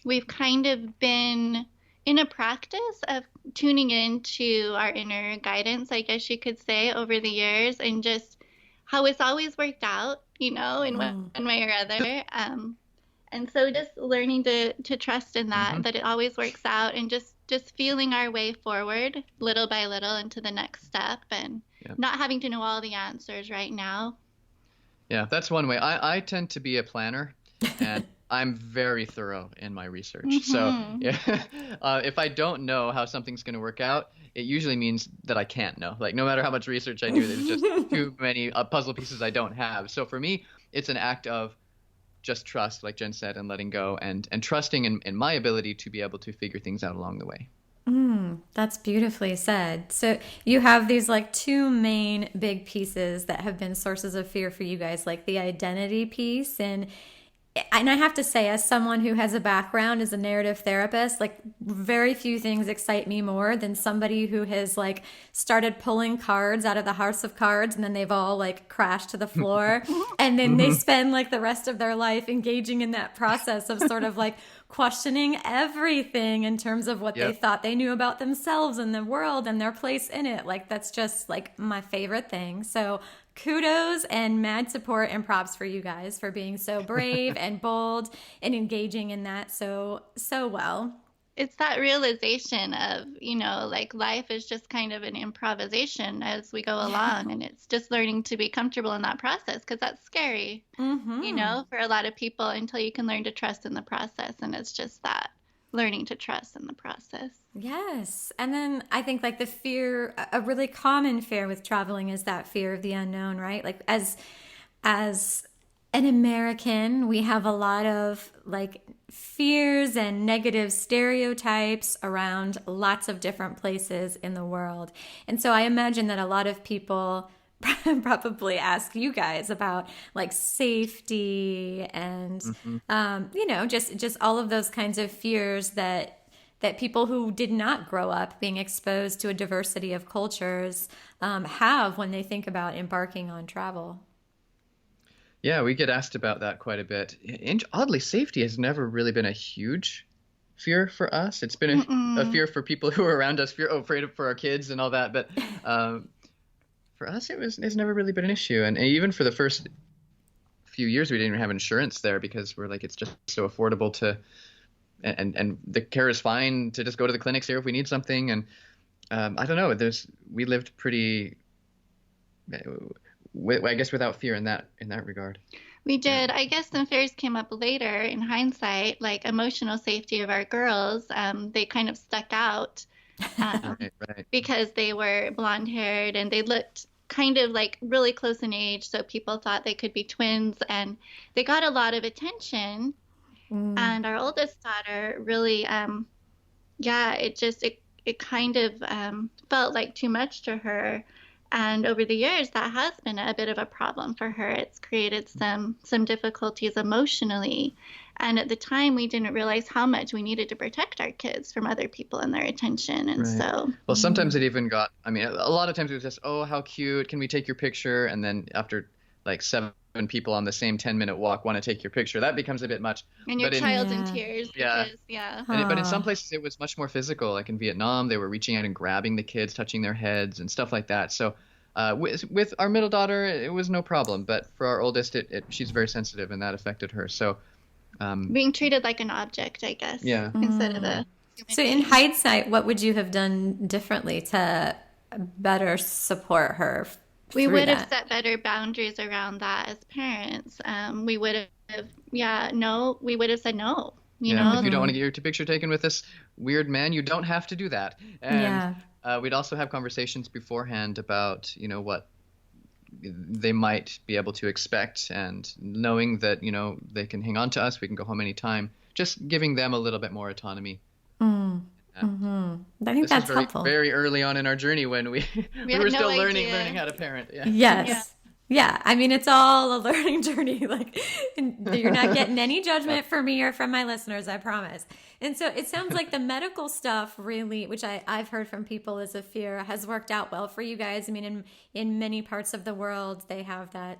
we've kind of been in a practice of tuning into our inner guidance, I guess you could say, over the years, and just how it's always worked out, in one way or other. And so just learning to trust in that, that it always works out, and just feeling our way forward little by little into the next step, and not having to know all the answers right now. Yeah, that's one way. I tend to be a planner, and I'm very thorough in my research. So if I don't know how something's going to work out, it usually means that I can't know. Like no matter how much research I do, there's just too many puzzle pieces I don't have. So for me, it's an act of just trust, like Jen said, and letting go, and trusting in my ability to be able to figure things out along the way. That's beautifully said. So you have these like two main big pieces that have been sources of fear for you guys, like the identity piece. And I have to say, as someone who has a background as a narrative therapist, like very few things excite me more than somebody who has like started pulling cards out of the house of cards, and then they've all like crashed to the floor. And then they spend like the rest of their life engaging in that process of sort of like questioning everything in terms of what they thought they knew about themselves and the world and their place in it. Like that's just like my favorite thing. So kudos and mad support and props for you guys for being so brave and bold and engaging in that so well. It's that realization of, like life is just kind of an improvisation as we go along, and it's just learning to be comfortable in that process, because that's scary, for a lot of people, until you can learn to trust in the process. And it's just that. learning to trust in the process. Yes. And then I think like the fear, a really common fear with traveling is that fear of the unknown, right? Like as an American, we have a lot of like fears and negative stereotypes around lots of different places in the world. And so I imagine that a lot of people probably ask you guys about like safety and just all of those kinds of fears that people who did not grow up being exposed to a diversity of cultures have when they think about embarking on travel. Yeah, we get asked about that quite a bit. And oddly, safety has never really been a huge fear for us. It's been a fear for people who are around us, afraid for our kids and all that. But for us, it's never really been an issue. And even for the first few years, we didn't even have insurance there because we're like, it's just so affordable to, and the care is fine to just go to the clinics here if we need something. And I don't know, we lived pretty, I guess, without fear in that regard. We did. I guess some fears came up later in hindsight, like emotional safety of our girls. They kind of stuck out Right. because they were blonde haired and they looked kind of like really close in age. So people thought they could be twins, and they got a lot of attention. And our oldest daughter really, it kind of felt like too much to her. And over the years, that has been a bit of a problem for her. It's created some difficulties emotionally. And at the time, we didn't realize how much we needed to protect our kids from other people and their attention. And so, well, sometimes it even got, I mean, a lot of times it was just, oh, how cute, can we take your picture? And then after like 7 people on the same 10-minute walk want to take your picture, that becomes a bit much. And your child's in tears. Yeah. Because, But in some places it was much more physical. Like in Vietnam, they were reaching out and grabbing the kids, touching their heads and stuff like that. So with our middle daughter, it was no problem. But for our oldest, she's very sensitive, and that affected her. So being treated like an object, I guess. Yeah. Instead of a human So in being. hindsight, what would you have done differently to better support her? We through would have that? set better boundaries around that as parents. We would have, we would have said no. You know, if you don't want to get your picture taken with this weird man, you don't have to do that. And we'd also have conversations beforehand about, what they might be able to expect, and knowing that, they can hang on to us, we can go home anytime, just giving them a little bit more autonomy. I think that's helpful. Very early on in our journey when we were still learning how to parent. Yeah. Yes. Yeah. I mean, it's all a learning journey. Like, you're not getting any judgment from me or from my listeners, I promise. And so it sounds like the medical stuff really, which I've heard from people as a fear, has worked out well for you guys. I mean, in many parts of the world, they have that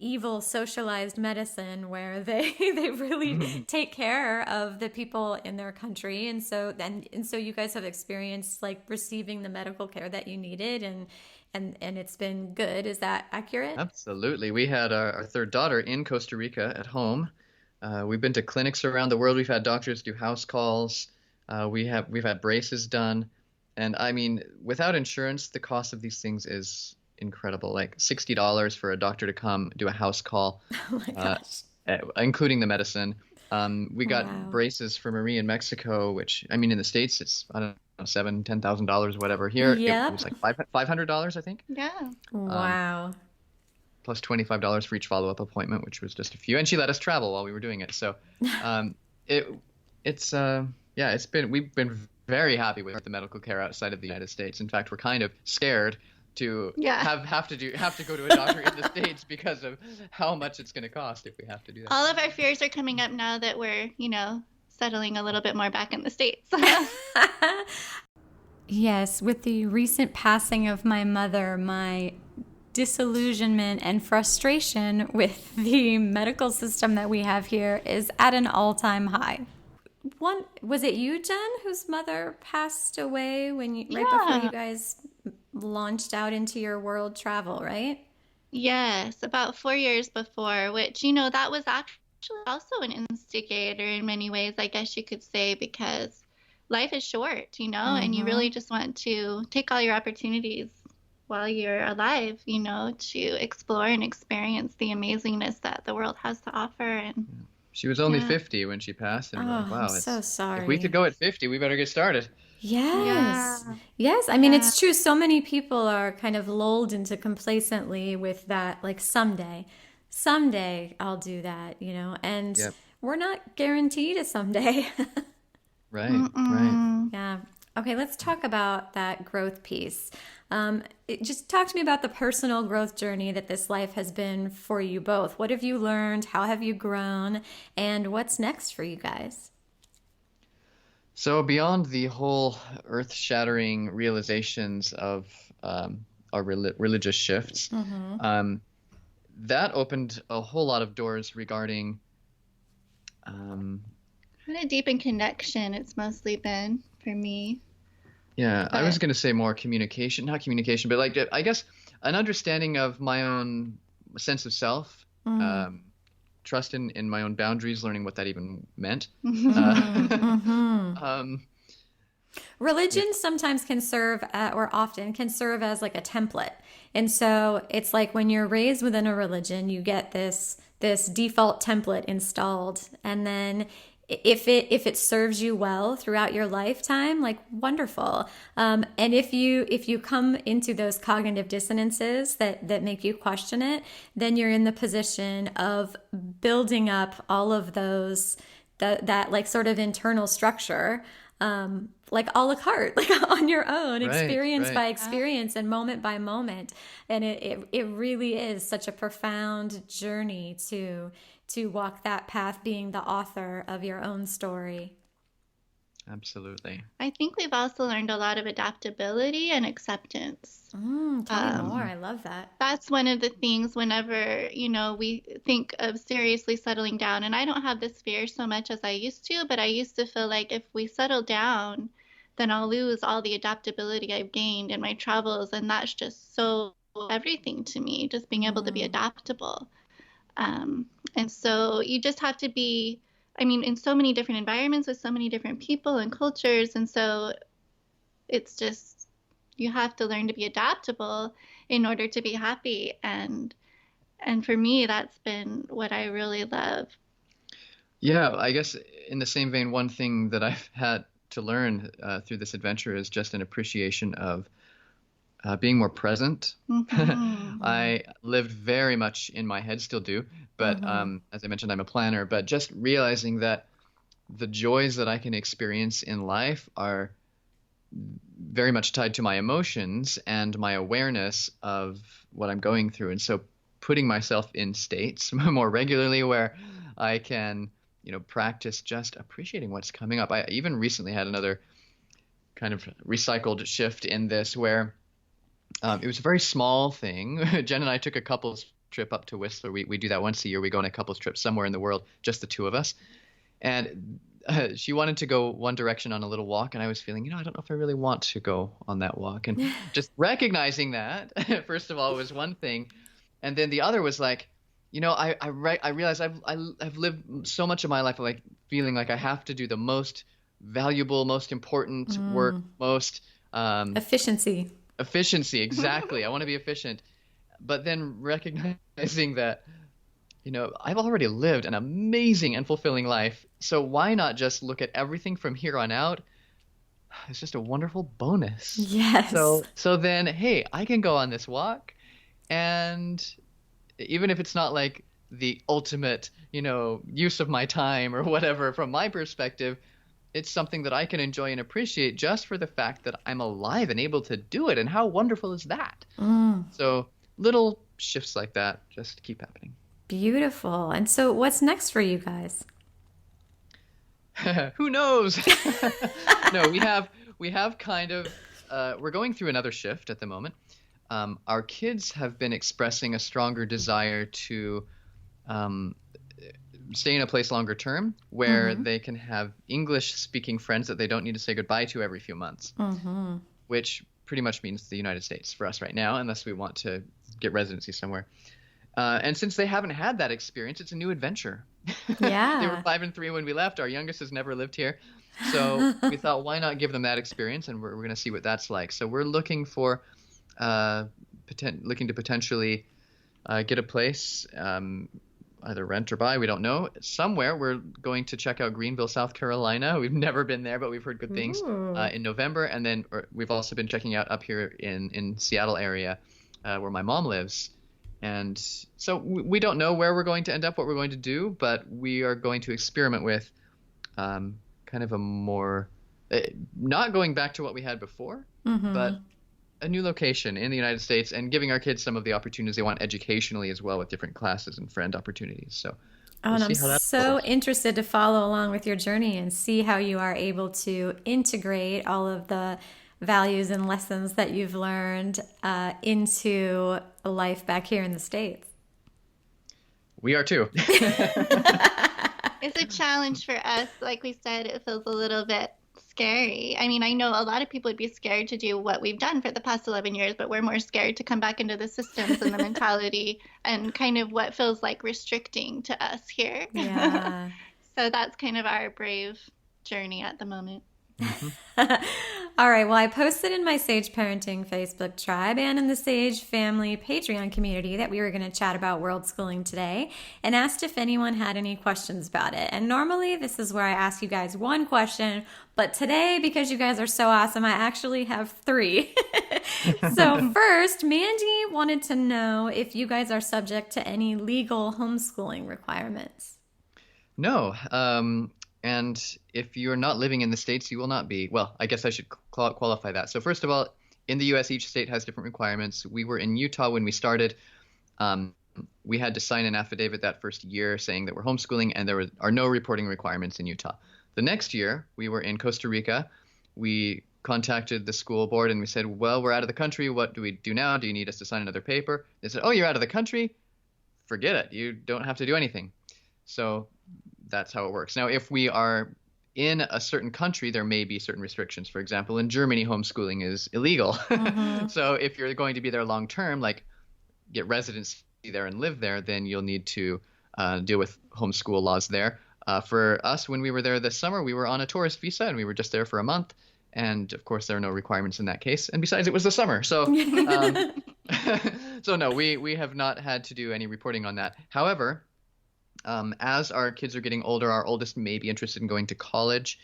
evil socialized medicine where they really take care of the people in their country, and so you guys have experienced like receiving the medical care that you needed, and it's been good. Is that accurate? Absolutely. We had our third daughter in Costa Rica at home. We've been to clinics around the world. We've had doctors do house calls. We've had braces done, and I mean, without insurance, the cost of these things is incredible. Like $60 for a doctor to come do a house call. Oh my gosh. Including the medicine. We got braces for Marie in Mexico, which, I mean, in the States, it's, I don't know, $7,000-$10,000, whatever. Here, it was like $500, I think. Yeah. Wow. Plus $25 for each follow-up appointment, which was just a few. And she let us travel while we were doing it. So we've been very happy with the medical care outside of the United States. In fact, we're kind of scared to have to go to a doctor in the States because of how much it's going to cost if we have to do that. All of our fears are coming up now that we're, settling a little bit more back in the States. Yes, with the recent passing of my mother, my disillusionment and frustration with the medical system that we have here is at an all-time high. Was it you, Jen, whose mother passed away right before you guys launched out into your world travel, right? Yes, about 4 years before, which, that was actually also an instigator in many ways, I guess you could say, because life is short, and you really just want to take all your opportunities while you're alive, to explore and experience the amazingness that the world has to offer. And She was only 50 when she passed, and we're like, wow, I'm so sorry. if we could go at 50, we better get started. Yes. Yeah. Yes. I mean, it's true. So many people are kind of lulled into complacently with that, like someday I'll do that, and Yep. we're not guaranteed a someday. Right, right. Yeah. Okay, let's talk about that growth piece. Just talk to me about the personal growth journey that this life has been for you both. What have you learned? How have you grown? And what's next for you guys? So beyond the whole earth-shattering realizations of our religious shifts, that opened a whole lot of doors regarding What a deepen connection it's mostly been for me. yeah, I was But going to say more communication, not communication, but like I guess an understanding of my own sense of self, trust in my own boundaries, learning what that even meant. Um, Religion sometimes can serve, or often can serve as like a template. And so it's like when you're raised within a religion, you get this default template installed, and then if it serves you well throughout your lifetime, like wonderful. And if you come into those cognitive dissonances that make you question it, then you're in the position of building up all of those that like sort of internal structure, like a la carte, like on your own, Right, experience right. by experience and moment by moment. And it really is such a profound journey to walk that path, being the author of your own story. Absolutely. I think we've also learned a lot of adaptability and acceptance. Tell me more. I love that. That's one of the things whenever, we think of seriously settling down. And I don't have this fear so much as I used to, but I used to feel like if we settle down, then I'll lose all the adaptability I've gained in my travels. And that's just so everything to me, just being able to be adaptable. And so you just have to be, in so many different environments with so many different people and cultures. And so it's just, you have to learn to be adaptable in order to be happy. And for me, that's been what I really love. Yeah, I guess in the same vein, one thing that I've had to learn through this adventure is just an appreciation of being more present. I lived very much in my head, still do, but as I mentioned, I'm a planner, but just realizing that the joys that I can experience in life are very much tied to my emotions and my awareness of what I'm going through. And so putting myself in states more regularly where I can, practice just appreciating what's coming up. I even recently had another kind of recycled shift in this where it was a very small thing. Jen and I took a couples trip up to Whistler. We do that once a year. We go on a couples trip somewhere in the world, just the two of us. And she wanted to go one direction on a little walk, and I was feeling, I don't know if I really want to go on that walk. And just recognizing that, first of all, was one thing. And then the other was like, I realized I've lived so much of my life like feeling like I have to do the most valuable, most important work, most Efficiency. efficiency. Exactly. I want to be efficient. But then recognizing that, I've already lived an amazing and fulfilling life. So why not just look at everything from here on out? It's just a wonderful bonus. Yes. So then, hey, I can go on this walk, and even if it's not like the ultimate, use of my time or whatever from my perspective, it's something that I can enjoy and appreciate just for the fact that I'm alive and able to do it. And how wonderful is that? So little shifts like that just keep happening. Beautiful. And so what's next for you guys? Who knows? No, we have kind of we're going through another shift at the moment. Our kids have been expressing a stronger desire to stay in a place longer term where they can have English-speaking friends that they don't need to say goodbye to every few months, which pretty much means the United States for us right now, unless we want to get residency somewhere. And since they haven't had that experience, it's a new adventure. Yeah. They were 5 and 3 when we left. Our youngest has never lived here. So we thought, why not give them that experience? And we're going to see what that's like. So we're looking for, looking to potentially get a place, either rent or buy, we don't know. Somewhere we're going to check out Greenville, South Carolina. We've never been there, but we've heard good things in November. And then we've also been checking out up here in Seattle area where my mom lives. And so we don't know where we're going to end up, what we're going to do, but we are going to experiment with kind of a more, not going back to what we had before, but a new location in the United States and giving our kids some of the opportunities they want educationally as well with different classes and friend opportunities. So and I'm so interested to follow along with your journey and see how you are able to integrate all of the values and lessons that you've learned into a life back here in the States. We are too. It's a challenge for us. Like we said, it feels a little bit scary. I mean, I know a lot of people would be scared to do what we've done for the past 11 years, but we're more scared to come back into the systems and the mentality and kind of what feels like restricting to us here. Yeah. So that's kind of our brave journey at the moment. All right. Well, I posted in my Sage Parenting Facebook tribe and in the Sage Family Patreon community that we were going to chat about world schooling today and asked if anyone had any questions about it. And normally this is where I ask you guys one question, but today, because you guys are so awesome, I actually have 3. So first, Mandy wanted to know if you guys are subject to any legal homeschooling requirements. No. And if you're not living in the States, you will not be. Well, I guess I should qualify that. So first of all, in the U.S., each state has different requirements. We were in Utah when we started. We had to sign an affidavit that first year saying that we're homeschooling, and there are no reporting requirements in Utah. The next year, we were in Costa Rica. We contacted the school board, and we said, well, we're out of the country. What do we do now? Do you need us to sign another paper? They said, oh, you're out of the country? Forget it. You don't have to do anything. So that's how it works. Now, if we are in a certain country, there may be certain restrictions. For example, in Germany, homeschooling is illegal. So if you're going to be there long term, like get residency there and live there, then you'll need to deal with homeschool laws there. For us, when we were there this summer, we were on a tourist visa and we were just there for a month. And of course, there are no requirements in that case. And besides, it was the summer. So, so no, we have not had to do any reporting on that. However, as our kids are getting older, our oldest may be interested in going to college.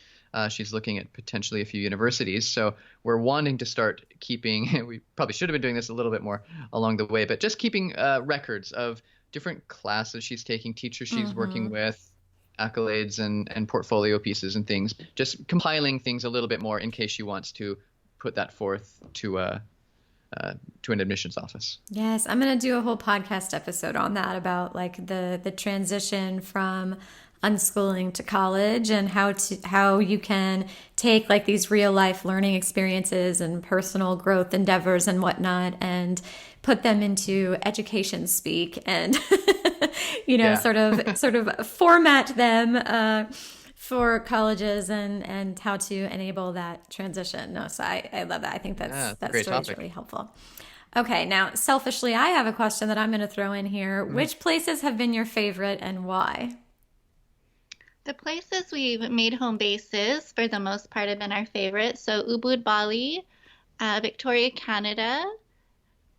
She's looking at potentially a few universities. So we're wanting to start keeping, we probably should have been doing this a little bit more along the way, but just keeping records of different classes she's taking, teachers she's working with, accolades and portfolio pieces and things, just compiling things a little bit more in case she wants to put that forth to an admissions office. Yes, I'm going to do a whole podcast episode on that about like the transition from unschooling to college and how you can take like these real life learning experiences and personal growth endeavors and whatnot and put them into education speak and sort of format them for colleges and how to enable that transition. No, so I love that. I think that story is really helpful. Okay, now selfishly, I have a question that I'm going to throw in here. Which places have been your favorite and why? The places we've made home bases for the most part have been our favorite. So Ubud, Bali, Victoria, Canada,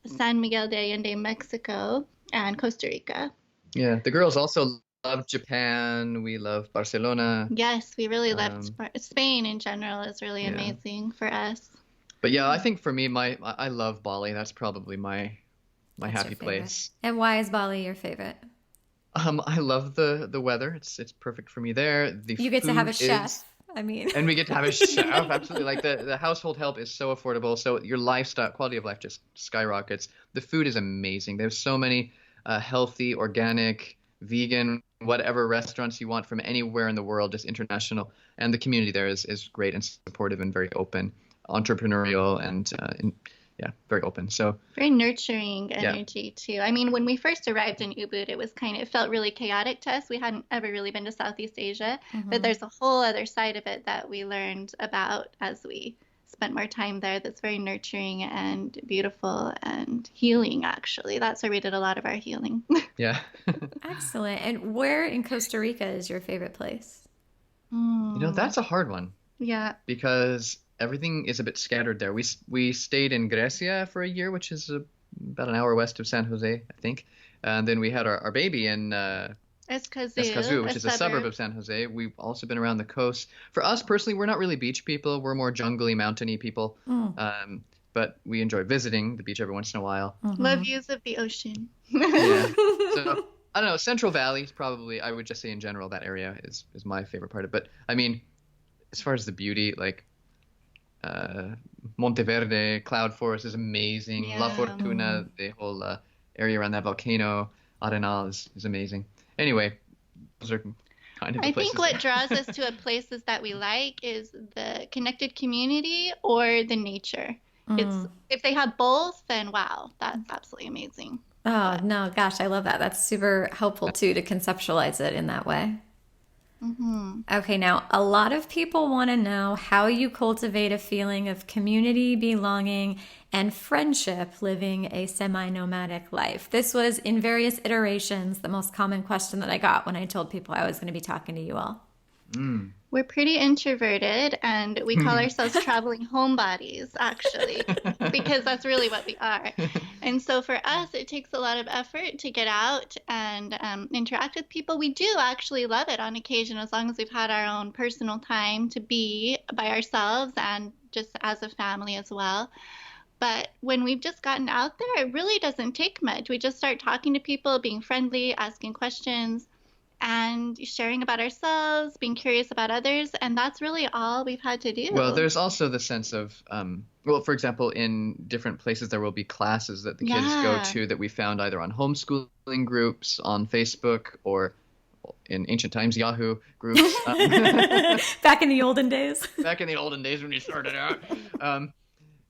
San Miguel de Allende, Mexico, and Costa Rica. Yeah, the girls also love Japan. We love Barcelona. Yes, we really loved Spain in general is really amazing for us. But yeah, I think for me, I love Bali. That's probably my happy place. And why is Bali your favorite? I love the weather. It's perfect for me there. You get to have a chef. And we get to have a chef. Absolutely. Like the household help is so affordable. So your lifestyle, quality of life just skyrockets. The food is amazing. There's so many healthy, organic, vegan, whatever restaurants you want from anywhere in the world, just international. And the community there is great and supportive and very open, entrepreneurial and very open. So very nurturing energy too. I mean, when we first arrived in Ubud, it felt really chaotic to us. We hadn't ever really been to Southeast Asia, but there's a whole other side of it that we learned about as we spent more time there. That's very nurturing and beautiful and healing. Actually, that's where we did a lot of our healing. Yeah. Excellent. And where in Costa Rica is your favorite place? That's a hard one. Yeah. Because everything is a bit scattered there. We stayed in Grecia for a year, which is about an hour west of San Jose, I think. And then we had our baby in Escazú, which is a suburb of San Jose. We've also been around the coast. For us personally, we're not really beach people. We're more jungly, mountainy people. But we enjoy visiting the beach every once in a while. Love views of the ocean. Yeah. So I don't know. Central Valley is probably, I would just say in general, that area is my favorite part of it. But I mean, as far as the beauty, like Monteverde, Cloud Forest is amazing. Yeah. La Fortuna, the whole area around that volcano, Arenal is amazing. Anyway, those are kind of the I places. think what draws us to a place is that we like is the connected community or the nature. It's if they have both, then wow, that's absolutely amazing. Oh, no, gosh, I love that. That's super helpful, too, to conceptualize it in that way. Okay, now, a lot of people want to know how you cultivate a feeling of community, belonging, and friendship living a semi-nomadic life. This was, in various iterations, the most common question that I got when I told people I was going to be talking to you all. We're pretty introverted, and we call ourselves traveling homebodies, actually, because that's really what we are. And so for us, it takes a lot of effort to get out and interact with people. We do actually love it on occasion, as long as we've had our own personal time to be by ourselves and just as a family as well. But when we've just gotten out there, it really doesn't take much. We just start talking to people, being friendly, asking questions, and sharing about ourselves, being curious about others, and that's really all we've had to do. Well, there's also the sense of, for example, in different places there will be classes that the kids go to that we found either on homeschooling groups, on Facebook, or in ancient times, Yahoo groups. Back in the olden days. Back in the olden days when we started out.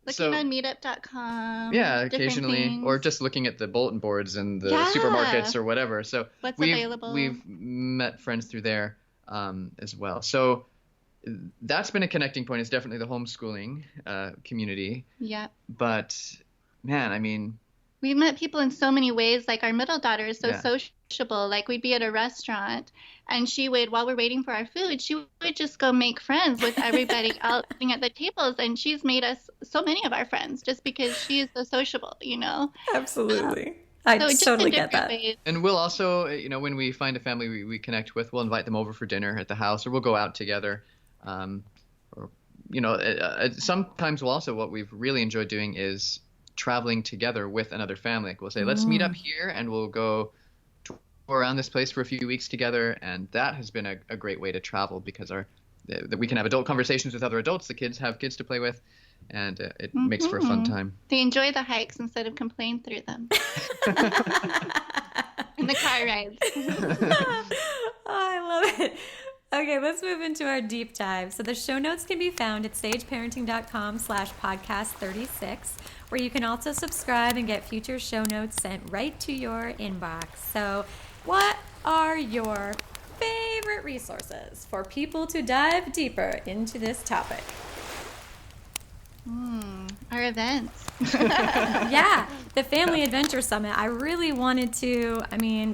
Looking on meetup.com. Yeah, occasionally, things. or just looking at the bulletin boards in the supermarkets or whatever. So what's available. We've met friends through there as well. So that's been a connecting point. It's definitely the homeschooling community. Yeah. But man, I mean, we've met people in so many ways. Like our middle daughter is so sociable. Like we'd be at a restaurant and she would, while we're waiting for our food, she would just go make friends with everybody else sitting at the tables. And she's made us so many of our friends just because she is so sociable, you know? Absolutely. I so totally get that. Ways. And we'll also, when we find a family we connect with, we'll invite them over for dinner at the house, or we'll go out together. Sometimes we'll also, what we've really enjoyed doing is traveling together with another family. Like we'll say, let's meet up here and we'll go around this place for a few weeks together. And that has been a great way to travel because that we can have adult conversations with other adults. The kids have kids to play with, and it makes for a fun time. They enjoy the hikes instead of complain through them. And the car rides. Oh, I love it. Okay, let's move into our deep dive. So the show notes can be found at sageparenting.com/podcast36, where you can also subscribe and get future show notes sent right to your inbox. So what are your favorite resources for people to dive deeper into this topic? Our events. Yeah, the Family Adventure Summit. I really wanted to,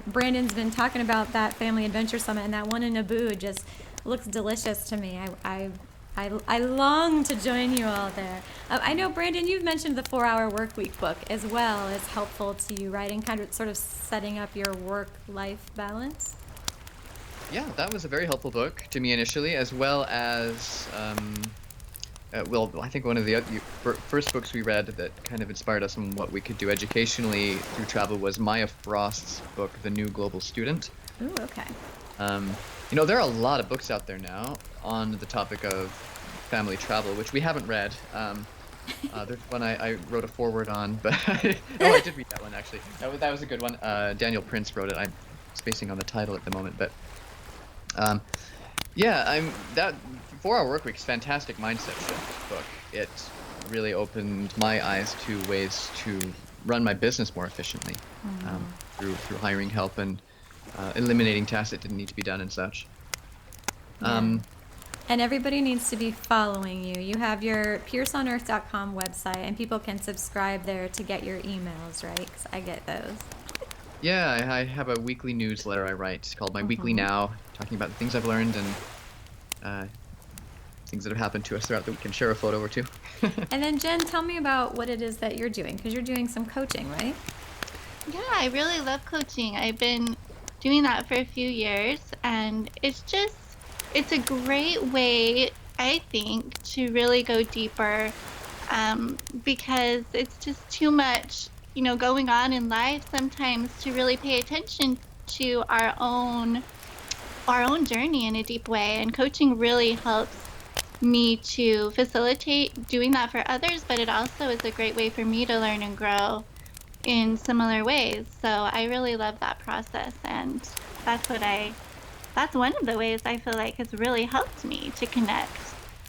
Brandon's been talking about that Family Adventure Summit, and that one in Naboo just looks delicious to me. I long to join you all there. I know, Brandon, you've mentioned the 4-Hour Workweek book as well as helpful to you, right? And kind of sort of setting up your work-life balance. Yeah, that was a very helpful book to me initially, as well as... I think one of the first books we read that kind of inspired us on what we could do educationally through travel was Maya Frost's book, The New Global Student. Ooh, okay. There are a lot of books out there now on the topic of family travel, which we haven't read. There's one I wrote a foreword on, but I did read that one actually. That was a good one. Daniel Prince wrote it. I'm spacing on the title at the moment, but that 4-Hour Workweek is fantastic mindset shift book. It really opened my eyes to ways to run my business more efficiently through hiring help and eliminating tasks that didn't need to be done and such. And everybody needs to be following you. You have your pierceonearth.com website, and people can subscribe there to get your emails, right? 'Cause I get those. Yeah, I have a weekly newsletter I write called My Weekly Now, talking about the things I've learned and things that have happened to us throughout the week, and share a photo or two. And then, Jen, tell me about what it is that you're doing, because you're doing some coaching, right? Yeah, I really love coaching. I've been doing that for a few years, and it's a great way, I think, to really go deeper, because it's just too much, going on in life sometimes to really pay attention to our own journey in a deep way. And coaching really helps me to facilitate doing that for others, but it also is a great way for me to learn and grow in similar ways. So I really love that process, and that's one of the ways I feel like has really helped me to connect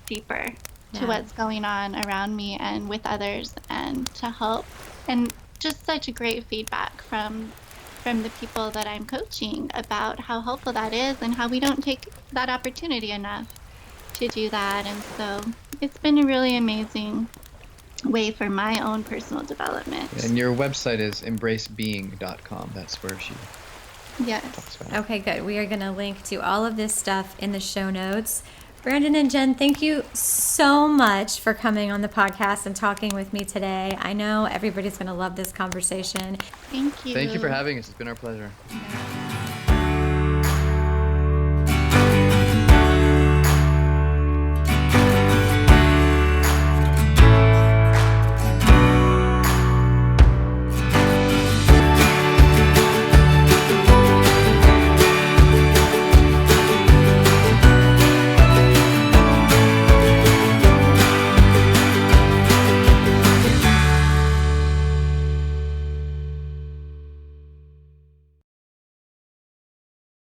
deeper to what's going on around me and with others, and to help. And just such great feedback from the people that I'm coaching about how helpful that is, and how we don't take that opportunity enough to do that. And so it's been a really amazing way for my own personal development. And your website is embracebeing.com. That's where she talks about it. Okay, good. We are going to link to all of this stuff in the show notes. Brandon and Jen, thank you so much for coming on the podcast and talking with me today. I know everybody's going to love this conversation. Thank you. Thank you for having us. It's been our pleasure.